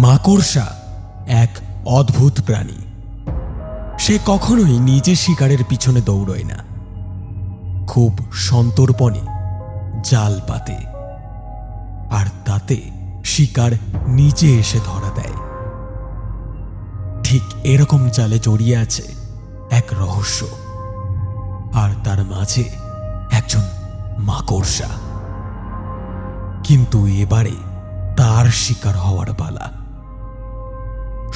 মাকড়সা এক অদ্ভুত প্রাণী। সে কখনোই নিজের শিকারের পিছনে দৌড়য় না, খুব সন্তর্পণে জাল পাতে, আর তাতে শিকার নিজে এসে ধরা দেয়। ঠিক এরকম জালে জড়িয়ে আছে এক রহস্য, আর তার মাঝে একজন মাকড়সা। কিন্তু এবারে তার শিকার হওয়ার পালা।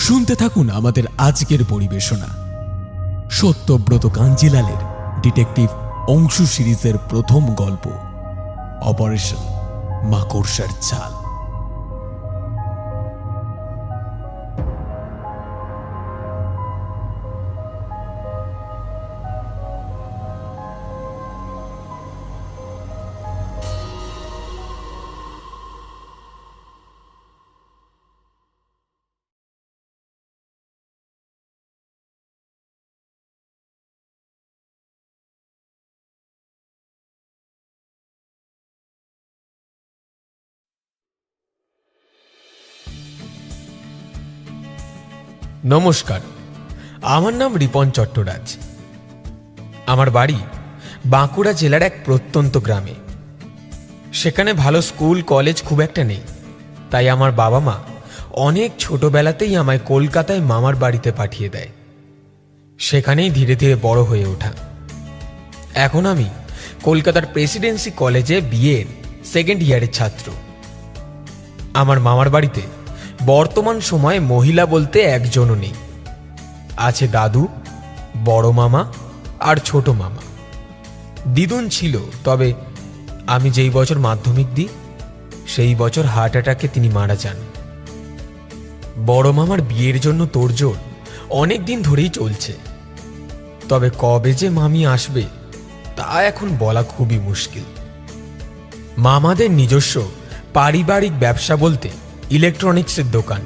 শুনতে থাকুন আমাদের আজকের পরিবেশনা, সত্যব্রত কাঞ্জিলালের ডিটেকটিভ অংশু সিরিজের প্রথম গল্প, অপারেশন মাকড়সার জাল। নমস্কার, আমার নাম রিপন চট্টরাজ। আমার বাড়ি বাঁকুড়া জেলার এক প্রত্যন্ত গ্রামে। সেখানে ভালো স্কুল কলেজ খুব একটা নেই, তাই আমার বাবা মা অনেক ছোটবেলাতেই আমায় কলকাতায় মামার বাড়িতে পাঠিয়ে দেয়। সেখানেই ধীরে ধীরে বড় হয়ে ওঠা। এখন আমি কলকাতার প্রেসিডেন্সি কলেজে বিএর সেকেন্ড ইয়ারের ছাত্র। আমার মামার বাড়িতে বর্তমান সময়ে মহিলা বলতে একজনও নেই। আছে দাদু, বড় মামা আর ছোট মামা। দিদুন ছিল, তবে আমি যেই বছর মাধ্যমিক দিই সেই বছর হার্ট অ্যাটাকে তিনি মারা যান। বড় মামার বিয়ের জন্য তোড়জোড় অনেক দিন ধরেই চলছে, তবে কবে যে মামি আসবে তা এখন বলা খুবই মুশকিল। মামাদের নিজস্ব পারিবারিক ব্যবসা বলতে ইলেকট্রনিক্সের দোকান।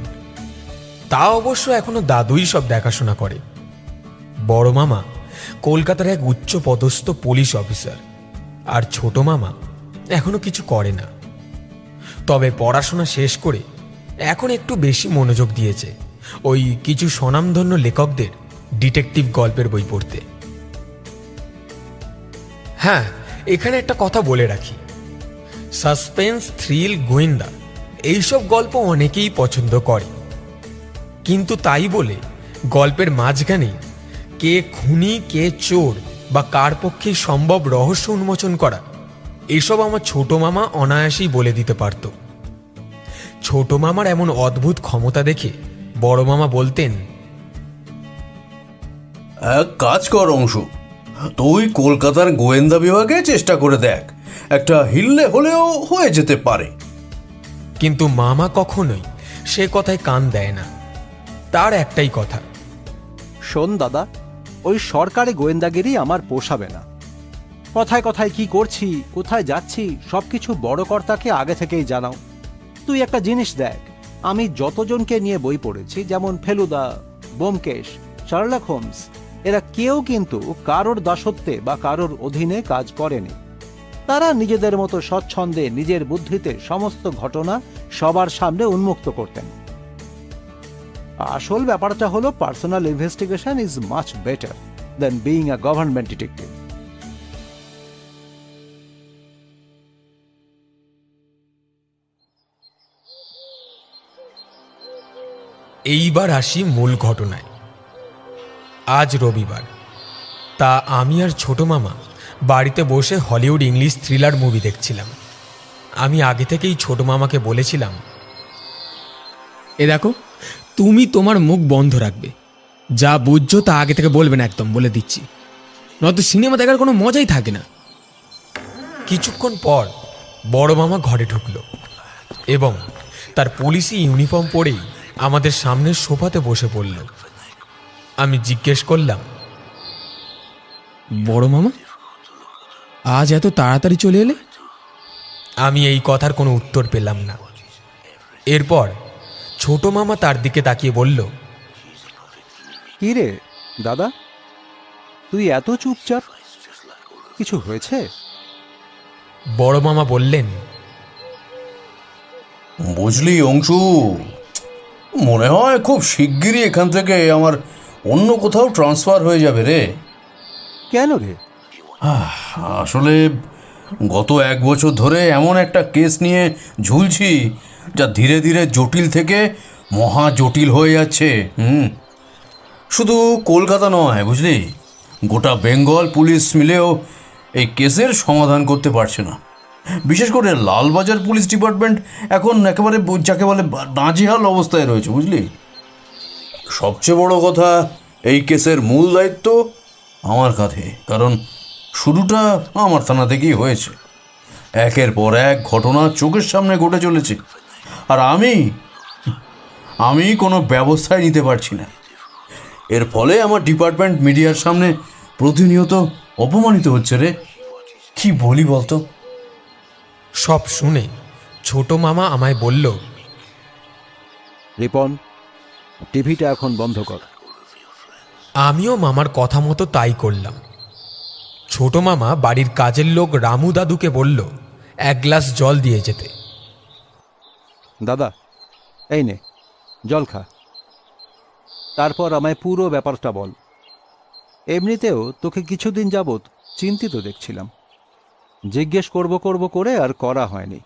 তা অবশ্য এখনো দাদুই সব দেখাশোনা করে। বড় মামা কলকাতার এক উচ্চ পদস্থ পুলিশ অফিসার, আর ছোট মামা এখনো কিছু করে না, তবে পড়াশোনা শেষ করে এখন একটু বেশি মনোযোগ দিয়েছে ওই কিছু স্বনামধন্য লেখকদের ডিটেকটিভ গল্পের বই পড়তে। হ্যাঁ, এখানে একটা কথা বলে রাখি, সাসপেন্স, থ্রিল, গোয়েন্দা এইসব গল্প অনেকেই পছন্দ করে, কিন্তু তাই বলে গল্পের মাঝখানে কে খুনি, কে চোর বা কার পক্ষে সম্ভব রহস্য উন্মোচন করা, এসব আমার ছোট মামা অনায়াসেই বলে দিতে পারত। ছোট মামার এমন অদ্ভুত ক্ষমতা দেখে বড় মামা বলতেন, এক কাজ কর অংশু, তুই কলকাতার গোয়েন্দা বিভাগে চেষ্টা করে দেখ, একটা হিললে হলেও হয়ে যেতে পারে। কিন্তু মামা কখনোই সে কথায় কান দেয় না। তার একটাই কথা, শোন দাদা, ওই সরকারি গোয়েন্দাগিরি আমার পোষাবে না। কথায় কথায় কি করছি, কোথায় যাচ্ছি সবকিছু বড় কর্তাকে আগে থেকেই জানাও। তুই একটা জিনিস দেখ, আমি যতজনকে নিয়ে বই পড়েছি, যেমন ফেলুদা, ব্যোমকেশ, শার্লক হোমস, এরা কেউ কিন্তু কারোর দাসত্বে বা কারোর অধীনে কাজ করেনি। তারা নিজেদের মতো স্বচ্ছন্দে নিজের বুদ্ধিতে সমস্ত ঘটনা সবার সামনে উন্মুক্ত করতেন। আসল ব্যাপারটা হলো personal investigation is much better then being a government detective. এইবার আসি মূল ঘটনায়। আজ রবিবার, তা আমি আর ছোট মামা বাড়িতে বসে হলিউড ইংলিশ থ্রিলার মুভি দেখছিলাম। আমি আগে থেকেই ছোট মামাকে বলেছিলাম, এ দেখো, তুমি তোমার মুখ বন্ধ রাখবে, যা বুঝছো তা আগে থেকে বলবে না, একদম বলে দিচ্ছি, নয়তো সিনেমা দেখার কোনো মজাই থাকে না। কিছুক্ষণ পর বড় মামা ঘরে ঢুকলো এবং তার পুলিশি ইউনিফর্ম পরেই আমাদের সামনের সোফাতে বসে পড়ল। আমি জিজ্ঞেস করলাম, বড় মামা, আজ এত তাড়াতাড়ি চলে এলে? আমি এই কথার কোনো উত্তর পেলাম না। এরপর ছোট মামা তার দিকে তাকিয়ে বলল, কি রে দাদা, তুই এত চুপচাপ, কিছু হয়েছে? বড় মামা বললেন, বুঝলি অংশু, মনে হয় খুব শিগগিরই এখান থেকে আমার অন্য কোথাও ট্রান্সফার হয়ে যাবে রে। কেন রে? আসলে গত 1 বছর ধরে এমন একটা কেস নিয়ে ঝুলছি যা ধীরে ধীরে জটিল থেকে মহা জটিল হয়ে যাচ্ছে। শুধু কলকাতা নয়, বুঝলি, গোটা বেঙ্গল পুলিশ মিলেও এই কেসের সমাধান করতে পারছে না। বিশেষ করে লালবাজার পুলিশ ডিপার্টমেন্ট এখন একেবারে যাকে বলে নাজেহাল অবস্থায় রয়েছে, বুঝলি। সবচেয়ে বড় কথা, এই কেসের মূল দায়িত্ব আমার কাঁধে, কারণ শুরুটা আমার থানা থেকেই হয়েছে। একের পর এক ঘটনা চোখের সামনে ঘটে চলেছে, আর আমি কোনো ব্যবস্থাই নিতে পারছি না। এর ফলে আমার ডিপার্টমেন্ট মিডিয়ার সামনে প্রতিনিয়ত অপমানিত হচ্ছে রে। কি বলি বলতো? সব শুনে ছোট মামা আমায় বলল, রিপন, টিভিটা এখন বন্ধ কর। আমিও মামার কথা মতো তাই করলাম। ছোট মামা বাড়ির কাজের লোক রামু দাদুকে বলল 1 গ্লাস জল দিয়ে যেতে। দাদা, এই নে জল খা, তারপর আমায় পুরো ব্যাপারটা বল। এমনিতেও তোকে কিছুদিন যাবৎ চিন্তিত দেখছিলাম, জিজ্ঞেস করব করে আর করা হয়নি।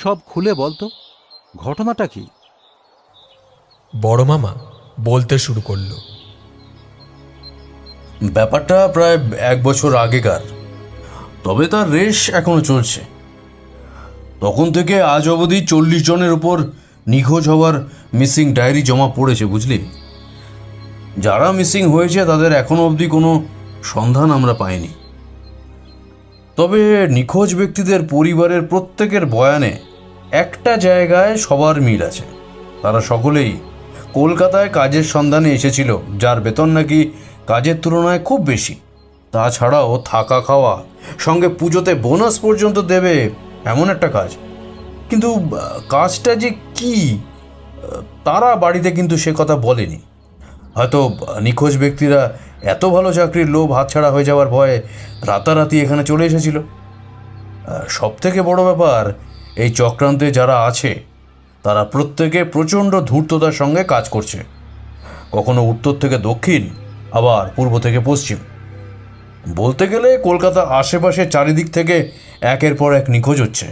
সব খুলে বল তো, ঘটনাটা কি? বড় মামা বলতে শুরু করলো, ব্যাপারটা প্রায় 1 বছর আগেকার, তবে তার রেশ এখনো চলছে। তখন থেকে আজ অবধি 40 জনের উপর নিখোঁজ হওয়ার মিসিং ডায়েরি জমা পড়েছে, বুঝলি। যারা মিসিং হয়েছে তাদের এখনো অবধি কোনো সন্ধান আমরা পাইনি। তবে নিখোঁজ ব্যক্তিদের পরিবারের প্রত্যেকের বয়ানে একটা জায়গায় সবার মিল আছে। তারা সকলেই কলকাতায় কাজের সন্ধানে এসেছিল, যার বেতন নাকি কাজের তুলনায় খুব বেশি। তাছাড়াও থাকা খাওয়া সঙ্গে পুজোতে বোনাস পর্যন্ত দেবে এমন একটা কাজ। কিন্তু কাজটা যে কি, তারা বাড়িতে কিন্তু সে কথা বলেনি। হয়তো নিখোঁজ ব্যক্তিরা এত ভালো চাকরির লোভ হাতছাড়া হয়ে যাওয়ার ভয়ে রাতারাতি এখানে চলে এসেছিল। সব থেকে বড় ব্যাপার, এই চক্রান্তে যারা আছে তারা প্রত্যেকে প্রচণ্ড ধূর্ততার সঙ্গে কাজ করছে। কখনো উত্তর থেকে দক্ষিণ, আবার পূর্ব থেকে পশ্চিম। বলতে গেলে কলকাতা আশেপাশে চারিদিক থেকে একের পর এক নিখোঁজ হচ্ছে,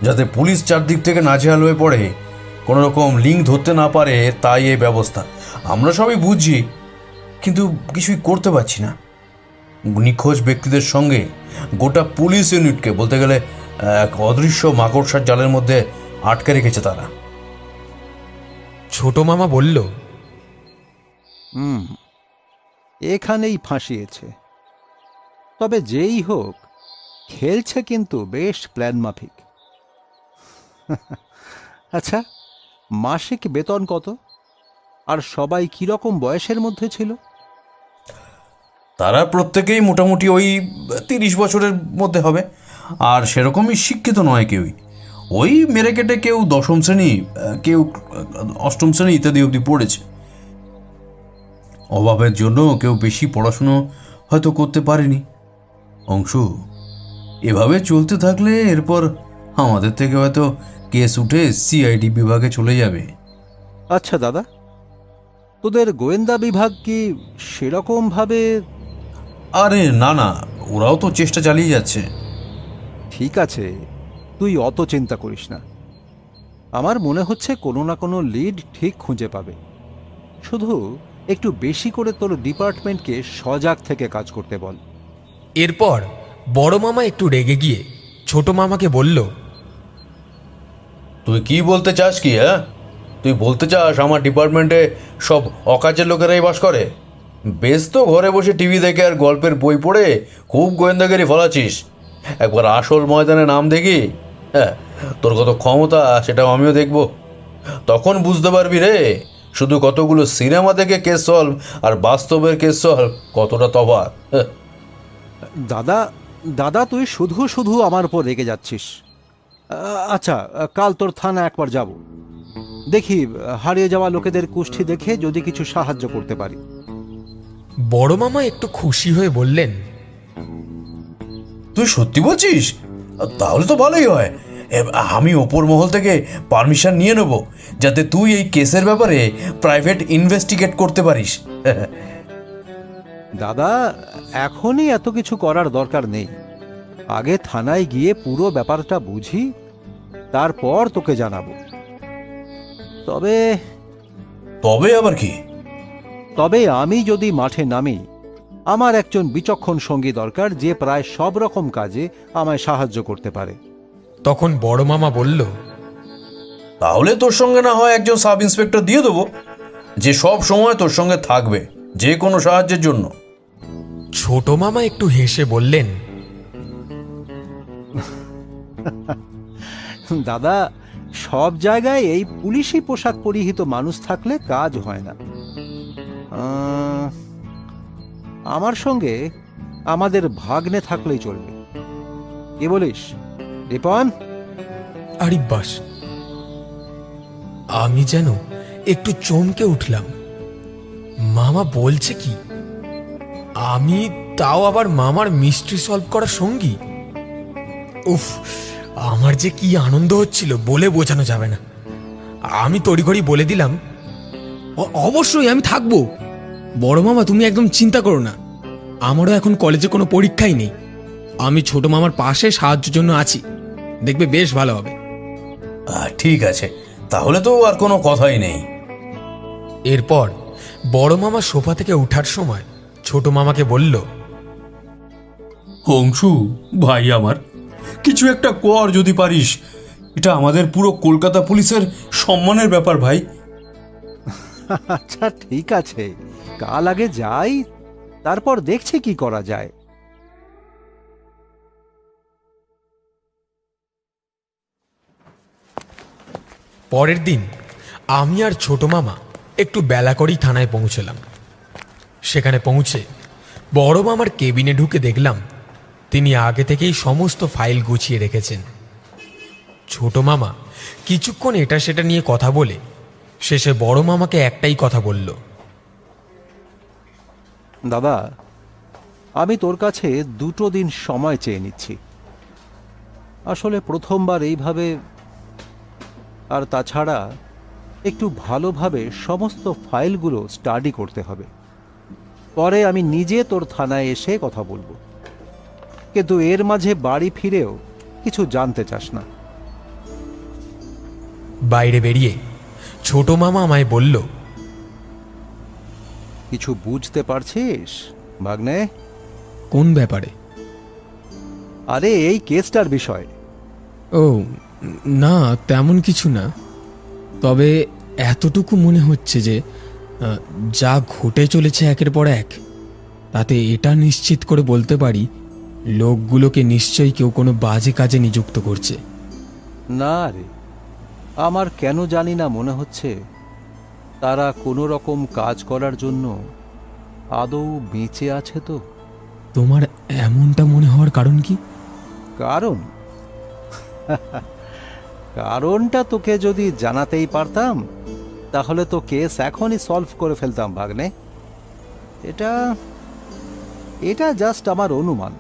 যাতে পুলিশ চারদিক থেকে নাজেহাল হয়ে পড়ে, কোনো রকম লিঙ্ক ধরতে না পারে। তাই এই ব্যবস্থা। আমরা সবাই বুঝছি, কিন্তু কিছুই করতে পারছি না। নিখোঁজ ব্যক্তিদের সঙ্গে গোটা পুলিশ ইউনিটকে বলতে গেলে এক অদৃশ্য মাকড়সার জালের মধ্যে আটকে রেখেছে তারা। ছোট মামা বলল, এখানেই ফাঁসিয়েছে। তবে যেই হোক, খেলছে কিন্তু বেশ প্ল্যান মাফিক। আচ্ছা, মাসিক বেতন কত? আর সবাই কিরকম বয়সের মধ্যে ছিল? তারা প্রত্যেকেই মোটামুটি ওই 30 বছরের মধ্যে হবে, আর সেরকমই শিক্ষিত নয় কেউই। ওই মেরে কেটে কেউ 10ম শ্রেণী, কেউ 8ম শ্রেণী ইত্যাদি অবধি পড়েছে। অভাবের জন্য কেউ বেশি পড়াশুনো হয়তো করতে পারেনি। অংশু, এভাবে চলতে থাকলে এরপর আমাদের থেকে হয়তো কেস উঠে সিআইডি বিভাগে চলে যাবে। আচ্ছা দাদা, তোদের গোয়েন্দা বিভাগ কি সেরকম ভাবে? আরে না না, ওরাও তো চেষ্টা চালিয়ে যাচ্ছে। ঠিক আছে, তুই অত চিন্তা করিস না। আমার মনে হচ্ছে কোনো না কোনো লিড ঠিক খুঁজে পাবে। শুধু একটু বেশি করে তোর ডিপার্টমেন্টকে সজাগ থেকে কাজ করতে বল। এরপর বড় মামা একটু রেগে গিয়ে ছোট মামাকে বলল, তুই কি বলতে চাস কি? তুই বলতে চাস আমার ডিপার্টমেন্টে সব অকাজের লোকেরাই বাস করে? বেশ তো ঘরে বসে টিভি দেখে আর গল্পের বই পড়ে খুব গোয়েন্দাগিরি ফলাচ্ছিস। একবার আসল ময়দানে নাম দেখি, তোর কত ক্ষমতা সেটাও আমিও দেখব। তখন বুঝতে পারবি রে, শুধু কতগুলো সিনেমা দেখে কেস সলভ আর বাস্তবের কেস সলভ কতটা তফাৎ। দাদা দাদা, তুই শুধু শুধু আমার উপর রেগে যাচ্ছিস। আচ্ছা, কাল তোর থানা একবার যাব, দেখি হারিয়ে যাওয়া লোকেদের কুষ্ঠি দেখে যদি কিছু সাহায্য করতে পারি। বড় মামা একটু খুশি হয়ে বললেন, তুই সত্যি বলছিস? তাহলে তো ভালোই হয়। আমি ওপর মহল থেকে পারমিশন নিয়ে নেব, যাতে তুই এই কেসের ব্যাপারে প্রাইভেট ইনভেস্টিগেট করতে পারিস। দাদা, এখনই এত কিছু করার দরকার নেই। আগে থানায় গিয়ে পুরো ব্যাপারটা বুঝি, তারপর তোকে জানাবো। তবে তবে আবার কি? তবে আমি যদি মাঠে নামি, আমার একজন বিচক্ষণ সঙ্গী দরকার, যে প্রায় সব রকম কাজে আমায় সাহায্য করতে পারে। তখন বড় মামা বলল, তাহলে তোর সঙ্গে না হয় একজন সাব ইন্সপেক্টর দিয়ে দেবো, যে সব সময় তোর সঙ্গে থাকবে যে কোনো সাহায্যের জন্য। ছোট মামা একটু হেসে বললেন, দাদা, সব জায়গায় এই পুলিশি পোশাক পরিহিত মানুষ থাকলে কাজ হয় না। আমার সঙ্গে আমাদের ভাগ্নে থাকলেই চলবে। কি বলিস রিপন? আরে বাস! আমি যেন একটু চমকে উঠলাম। মামা বলছে কি? আমি, তাও আবার মামার মিস্ট্রি সলভ করার সঙ্গী? উফ, আমার যে কি আনন্দ হচ্ছিল বলে বোঝানো যাবে না। আমি তড়িঘড়ি বলে দিলাম, অবশ্যই আমি থাকবো। বড় মামা, তুমি একদম চিন্তা করো না। আমারও এখন কলেজে কোনো পরীক্ষাই নেই। আমি ছোট মামার পাশে সাহায্যের জন্য আছি, দেখবে বেশ ভালো হবে। ঠিক আছে, তাহলে তো আর কোনো কথাই নেই। এরপর বড় মামা সোফা থেকে ওঠার সময় ছোট মামাকে বলল, অংশু ভাই আমার, কিছু একটা কর যদি পারিস। এটা আমাদের পুরো কলকাতা পুলিশের সম্মানের ব্যাপার ভাই। আচ্ছা ঠিক আছে, কাল আগে যাই, তারপর দেখছি কি করা যায়। পরের দিন আমি আর ছোট মামা একটু বেলা করেই থানায় পৌঁছলাম। সেখানে পৌঁছে বড় মামার কেবিনে ঢুকে দেখলাম তিনি আগে থেকেই সমস্ত ফাইল গুছিয়ে রেখেছেন। ছোট মামা কিছুক্ষণ এটা সেটা নিয়ে কথা বলে শেষে বড় মামাকে একটাই কথা বলল, দাদা, আমি তোর কাছে 2 দিন সময় চেয়ে নিচ্ছি। আসলে প্রথমবার এইভাবে, আর তাছাড়া একটু ভালোভাবে সমস্ত ফাইলগুলো স্টাডি করতে হবে। পরে আমি নিজে তোর থানায় এসে কথা বলবো, কিন্তু এর মাঝে বাড়ি ফিরেও কিছু জানতে চাস না। বাইরে বেরিয়ে ছোট মামা আমায় বলল, কিছু বুঝতে পারছিস ভাগ্নে? কোন ব্যাপারে? আরে এই কেসটার বিষয়। ও না, তেমন কিছু না। তবে এতটুকু মনে হচ্ছে যে যা ঘটে চলেছে একের পর এক, তাতে এটা নিশ্চিত করে বলতে পারি লোকগুলোকে নিশ্চয়ই কেউ কোনো বাজে কাজে নিযুক্ত করছে। না রে, আমার কেন জানি না মনে হচ্ছে তারা কোনো রকম কাজ করার জন্য আদৌ বেঁচে আছে। তো তোমার এমনটা মনে হওয়ার কারণ কি? কারণ কারণটা তোকে যদি জানাতেই পারতাম, তাহলে তো কেস এখনই সলভ করে ফেলতাম ভাগ্নে। এটা এটা জাস্ট আমার অনুমান।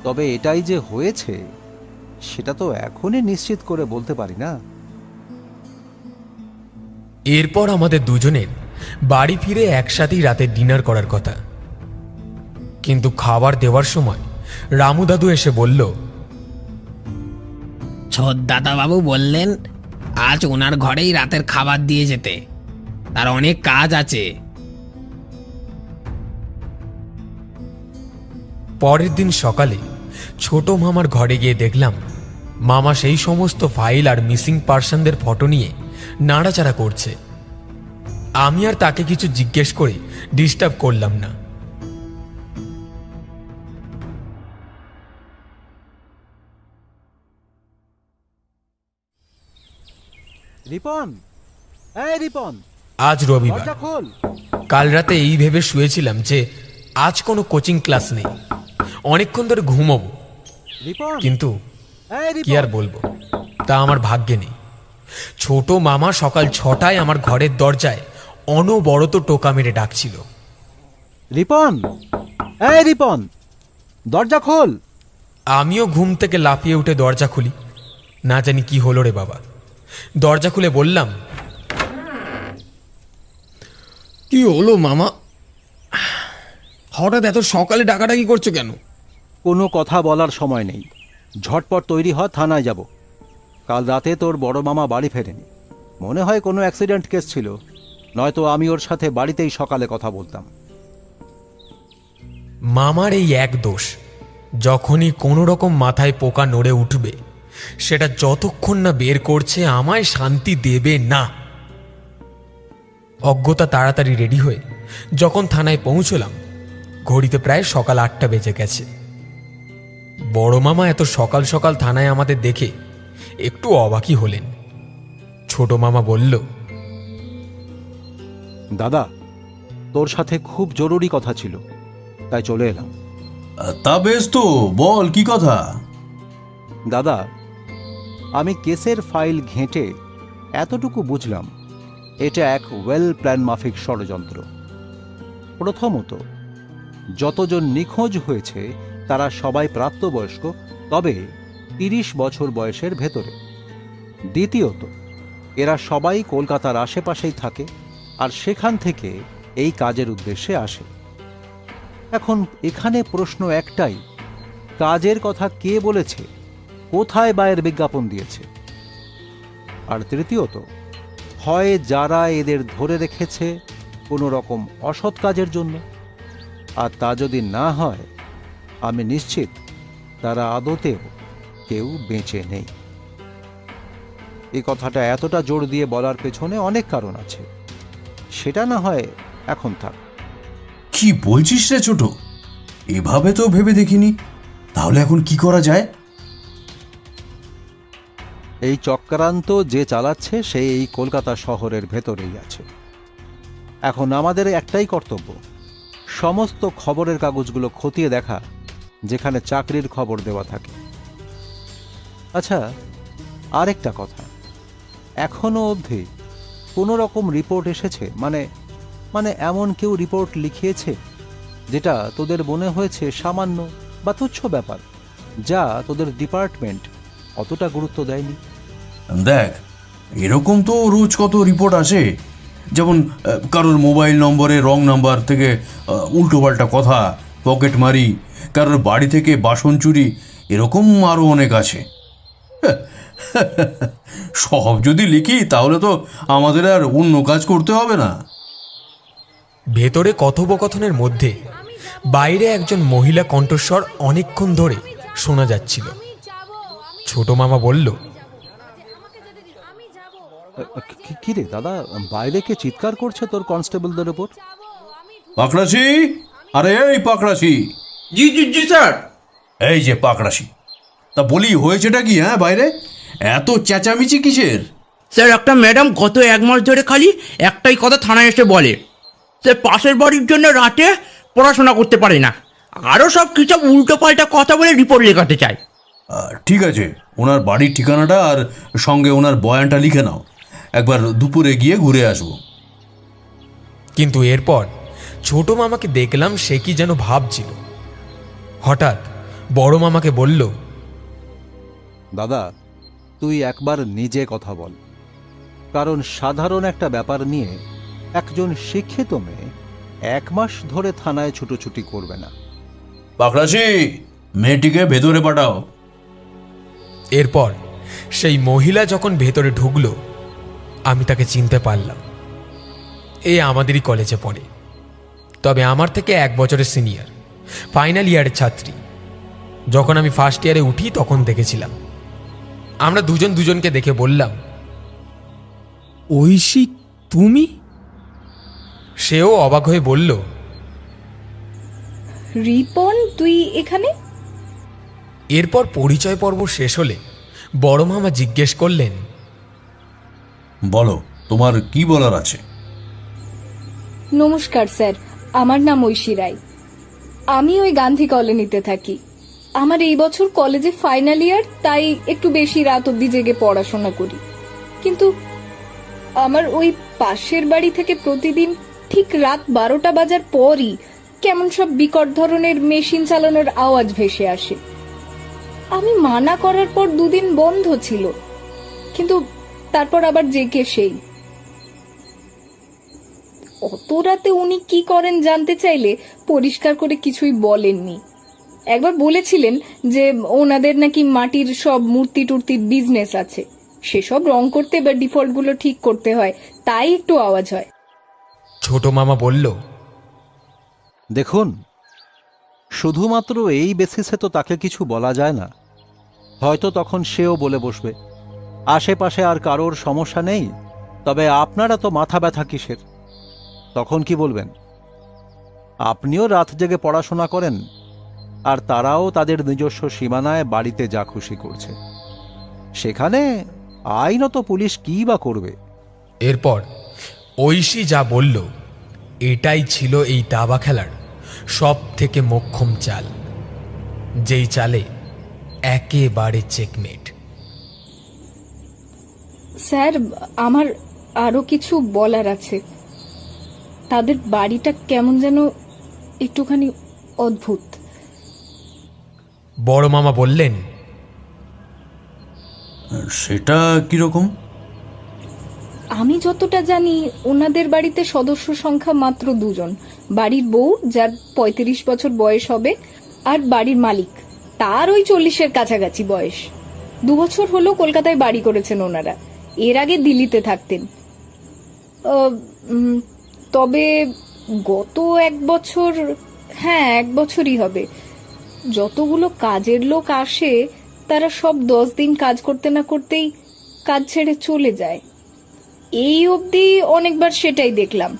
তবে এটাই যে হয়েছে সেটা তো এখনই নিশ্চিত করে বলতে পারি না। এরপর আমাদের দুজনের বাড়ি ফিরে একসাথেই রাতে ডিনার করার কথা। কিন্তু খাবার দেওয়ার সময় রামু দাদু এসে বলল, ছোটদাদাবাবু বললেন আজ ওনার ঘরেই রাতের খাবার দিয়ে যেতে, তার অনেক কাজ আছে। পরের দিন সকালে ছোট মামার ঘরে গিয়ে দেখলাম মামা সেই সমস্ত ফাইল আর মিসিং পার্সনদের ফটো নিয়ে নাড়াচাড়া করছে। আমি আর তাকে কিছু জিজ্ঞেস করে ডিস্টার্ব করলাম না। রিপন, এই রিপন, আজ রবিবার। দরজা খোল। কাল রাতে এই ভেবে শুয়েছিলাম যে আজ কোনো কোচিং ক্লাস নেই, অনেকক্ষণ ধরে ঘুমোবো। রিপন, কিন্তু এই কি আর রিপন। বলবো, তা আমার ভাগ্যে নেই। ছোট মামা সকাল 6টায় আমার ঘরের দরজায় অনবরত টোকা মেরে ডাকছিল। রিপন, এই রিপন, দরজা খোল। আমিও ঘুম থেকে লাফিয়ে উঠে দরজা খুলি, না জানি কি হলো রে বাবা। দরজা খুলে বললাম, কি হলো মামা? হঠাৎ এত সকালে ডাকাডাকি করছো কেন? কোনো কথা বলার সময় নেই, ঝটপট তৈরি হ, থানায় যাব। কাল রাতে তোর বড় মামা বাড়ি ফেরেনি, মনে হয় কোনো অ্যাক্সিডেন্ট কেস ছিল, নয়তো আমি ওর সাথে বাড়িতেই সকালে কথা বলতাম। মামার এই এক দোষ, যখনই কোনো রকম মাথায় পোকা নড়ে উঠবে, সেটা যতক্ষণ না বের করছে আমায় শান্তি দেবে না। অজ্ঞতা তাড়াতাড়ি রেডি হয়ে যখন থানায় পৌঁছলাম, ঘড়িতে প্রায় সকাল 8টা বেজে গেছে। বড় মামা এত সকাল সকাল থানায় আমাদের দেখে একটু অবাকই হলেন। ছোট মামা বলল, দাদা, তোর সাথে খুব জরুরি কথা ছিল, তাই চলে এলাম। তা বেশ, তো বল কি কথা। দাদা, আমি কেসের ফাইল ঘেঁটে এতটুকু বুঝলাম, এটা এক ওয়েল প্ল্যান মাফিক ষড়যন্ত্র। প্রথমত, যতজন নিখোঁজ হয়েছে তারা সবাই প্রাপ্তবয়স্ক, তবে 30 বছর বয়সের ভেতরে। দ্বিতীয়ত, এরা সবাই কলকাতার আশেপাশেই থাকে আর সেখান থেকে এই কাজের উদ্দেশ্যে আসে। এখন এখানে প্রশ্ন একটাই, কাজের কথা কে বলেছে, কোথায় বা এর বিজ্ঞাপন দিয়েছে? আর তৃতীয়ত, হয় যারা এদের ধরে রেখেছে কোনো রকম অসৎ কাজের জন্য, আর তা যদি না হয়, আমি নিশ্চিত তারা আদতেও কেউ বেঁচে নেই। এই কথাটা এতটা জোর দিয়ে বলার পেছনে অনেক কারণ আছে, সেটা না হয় এখন থাক। কি বলছিস রে ছোট? এভাবে তো ভেবে দেখিনি। তাহলে এখন কি করা যায়? এই চক্রান্ত যে চালাচ্ছে সে এই কলকাতা শহরের ভেতরেই আছে। এখন আমাদের একটাই কর্তব্য, সমস্ত খবরের কাগজগুলো খতিয়ে দেখা, যেখানে চাকরির খবর দেওয়া থাকে। আচ্ছা, আরেকটা কথা, এখনো অবধি কোনো রকম রিপোর্ট এসেছে? মানে এমন কেউ রিপোর্ট লিখিয়েছে যেটা তোদের মনে হয়েছে সামান্য বা তুচ্ছ ব্যাপার, যা তোদের ডিপার্টমেন্ট অতটা গুরুত্ব দেয়নি? দেখ, এরকম তো রোজ কত রিপোর্ট আসে, যেমন কারোর মোবাইল নম্বরে রং নাম্বার থেকে উল্টোপাল্টা কথা, পকেট মারি, কারোর বাড়ি থেকে বাসন চুরি, এরকম আরও অনেক আছে। সব যদি লিখি তাহলে তো আমাদের আর অন্য কাজ করতে হবে না। ভেতরে কথোপকথনের মধ্যে বাইরে একজন মহিলা কণ্ঠস্বর অনেকক্ষণ ধরে শোনা যাচ্ছিল। ছোট মামা বলল, কি রে দাদা, বাইরে কে চিৎকার করছে তোর কনস্টেবলদের উপর? পাকড়াশি, আরে এই পাকড়াশি। জি জি জি স্যার। এই যে পাকড়াশি, তা বলি হয়েছেটা কি? হ্যাঁ, বাইরে এত চেঁচামেচি কিসের? স্যার, একটা ম্যাডাম গত 1 মাস ধরে খালি একটাই কথা থানায় এসে বলে, সে পাশের বাড়ির জন্য রাতে পড়াশোনা করতে পারে না, আরও সব কিছু উল্টো পাল্টা কথা বলে রিপোর্ট লেখাতে চায়। ঠিক আছে, ওনার বাড়ির ঠিকানাটা আর সঙ্গে ওনার বয়ানটা লিখে নাও, একবার দুপুরে গিয়ে ঘুরে আসবো। কিন্তু এরপর ছোট মামাকে দেখলাম সে কি যেন ভাবছিল। হঠাৎ বড় মামাকে বলল, দাদা, তুই একবার নিজে কথা বল, কারণ সাধারণ একটা ব্যাপার নিয়ে একজন শিক্ষিত মেয়ে 1 মাস ধরে থানায় ছুটোছুটি করবে না। পাকড়াশি, মেয়েটিকে ভেতরে পাঠাও। এরপর সেই মহিলা যখন ভেতরে ঢুকলো, আমি তাকে চিনতে পারলাম। এ আমাদেরই কলেজে পড়ে, তবে আমার থেকে 1 বছরের সিনিয়র, ফাইনাল ইয়ারের ছাত্রী। যখন আমি ফার্স্ট ইয়ারে উঠি তখন দেখেছিলাম। আমরা দুজন দুজনকে দেখে বললাম, ঐশী, তুমি? সেও অবাক হয়ে বলল, রিপন, তুই এখানে? এরপর পরিচয় পর্ব শেষ হলে বড় মামা জিজ্ঞেস করলেন, বলো, তোমার কি বলার আছে? নমস্কার স্যার, আমার নাম ঐশী রায়। আমি ওই গান্ধী কলোনিতে থাকি। আমার এই বছর কলেজে ফাইনাল ইয়ার, তাই একটু বেশি রাত অব্দি জেগে পড়াশোনা করি। কিন্তু আমার ওই পাশের বাড়ি থেকে প্রতিদিন ঠিক রাত 12টা বাজার পরই কেমন সব বিকট ধরনের মেশিন চালানোর আওয়াজ ভেসে আসে। আমি মানা করার পর 2 দিন বন্ধ ছিল, কিন্তু তারপর আবার জেকে সেই। অত রাতে উনি কি করেন জানতে চাইলে পরিষ্কার করে কিছুই বলেননি। একবার বলেছিলেন যে ওনাদের নাকি মাটির সব মূর্তি টুর্তির বিজনেস আছে, সেসব রং করতে বা ডিফল্ট গুলো ঠিক করতে হয়, তাই একটু আওয়াজ হয়। ছোট মামা বলল, দেখুন, শুধুমাত্র এই বেসিসে তো তাকে কিছু বলা যায় না। হয়তো তখন সেও বলে বসবে আশেপাশে আর কারোর সমস্যা নেই, তবে আপনারা তো মাথা ব্যথা কিসের? তখন কি বলবেন? আপনিও রাত জেগে পড়াশোনা করেন, আর তারাও তাদের নিজস্ব সীমানায় বাড়িতে যা খুশি করছে। সেখানে আইনত পুলিশ কি বা করবে? এরপর ঐশী যা বলল এটাই ছিল এই দাবা খেলার সব থেকে মোক্ষম চাল, যেই চালে একেবারে চেকমেট। স্যার, আমার আরো কিছু বলার আছে। তাদের বাড়িটা কেমন যেন একটুখানি অদ্ভুত। বড় মামা বললেন, সেটা কিরকম? আমি যতটা জানি ওনাদের বাড়িতে সদস্য সংখ্যা মাত্র 2 জন। বাড়ির বউ, যার 35 বছর বয়স হবে, আর বাড়ির মালিক, তার ওই 40-এর কাছাকাছি বয়স। 2 বছর হলো কলকাতায় বাড়ি করেছেন ওনারা, এর আগে দিল্লিতে থাকতেন। তবে গত 1 বছর, হ্যাঁ 1 বছরই হবে, যতগুলো কাজের লোক আসে তারা সব 10 দিন কাজ করতে না করতেই কাজ ছেড়ে চলে যায়। এই অবধি অনেকবার সেটাই দেখলাম।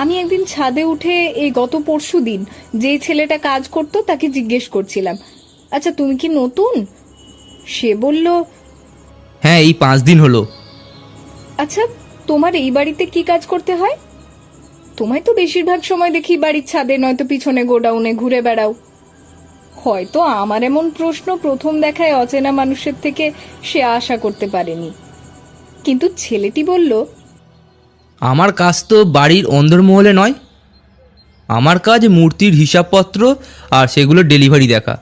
আমি একদিন ছাদে উঠে এই গত পরশুদিন যে ছেলেটা কাজ করতো তাকে জিজ্ঞেস করছিলাম, আচ্ছা তুমি কি নতুন? সে বলল, হ্যাঁ, এই 5 দিন হলো। আচ্ছা তোমার এই বাড়িতে কি কাজ করতে হয়? তোমায় তো বেশিরভাগ সময় দেখি বাড়ির ছাদে নয়তো পিছনে গোডাউনে ঘুরে বেড়াও। হয়তো আমার এমন প্রশ্ন প্রথম দেখায় অচেনা মানুষের থেকে সে আশা করতে পারেনি, কিন্তু ছেলেটি বলল, আমার কাজ তো বাড়ির অন্দরমহলে নয়, আমার কাজ মূর্তির হিসাবপত্র আর সেগুলো ডেলিভারি দেখা,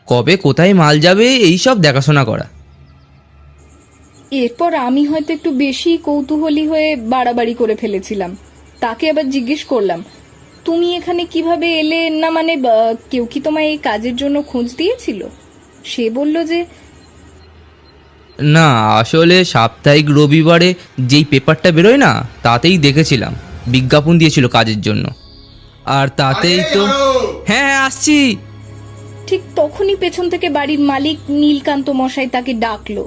কবে কোথায় মাল যাবে এই সব দেখাশোনা করা। এরপর আমি হয়তো একটু বেশি কৌতূহলী হয়ে বাড়াবাড়ি করে ফেলেছিলাম। তাকে আবার জিজ্ঞেস করলাম, তুমি এখানে কিভাবে এলে? না মানে কেউ কি তোমায় এই কাজের জন্য খোঁজ দিয়েছিল? সে বলল যে, না, আসলে সাপ্তাহিক রবিবারে যেই পেপারটা বেরোয় না, তাতেই দেখেছিলাম বিজ্ঞাপন দিয়েছিল কাজের জন্য, আর তাতেই তো। হ্যাঁ আসছি। ঠিক তখনই পেছন থেকে বাড়ির মালিক নীলকান্ত মশাই তাকে ডাকলো।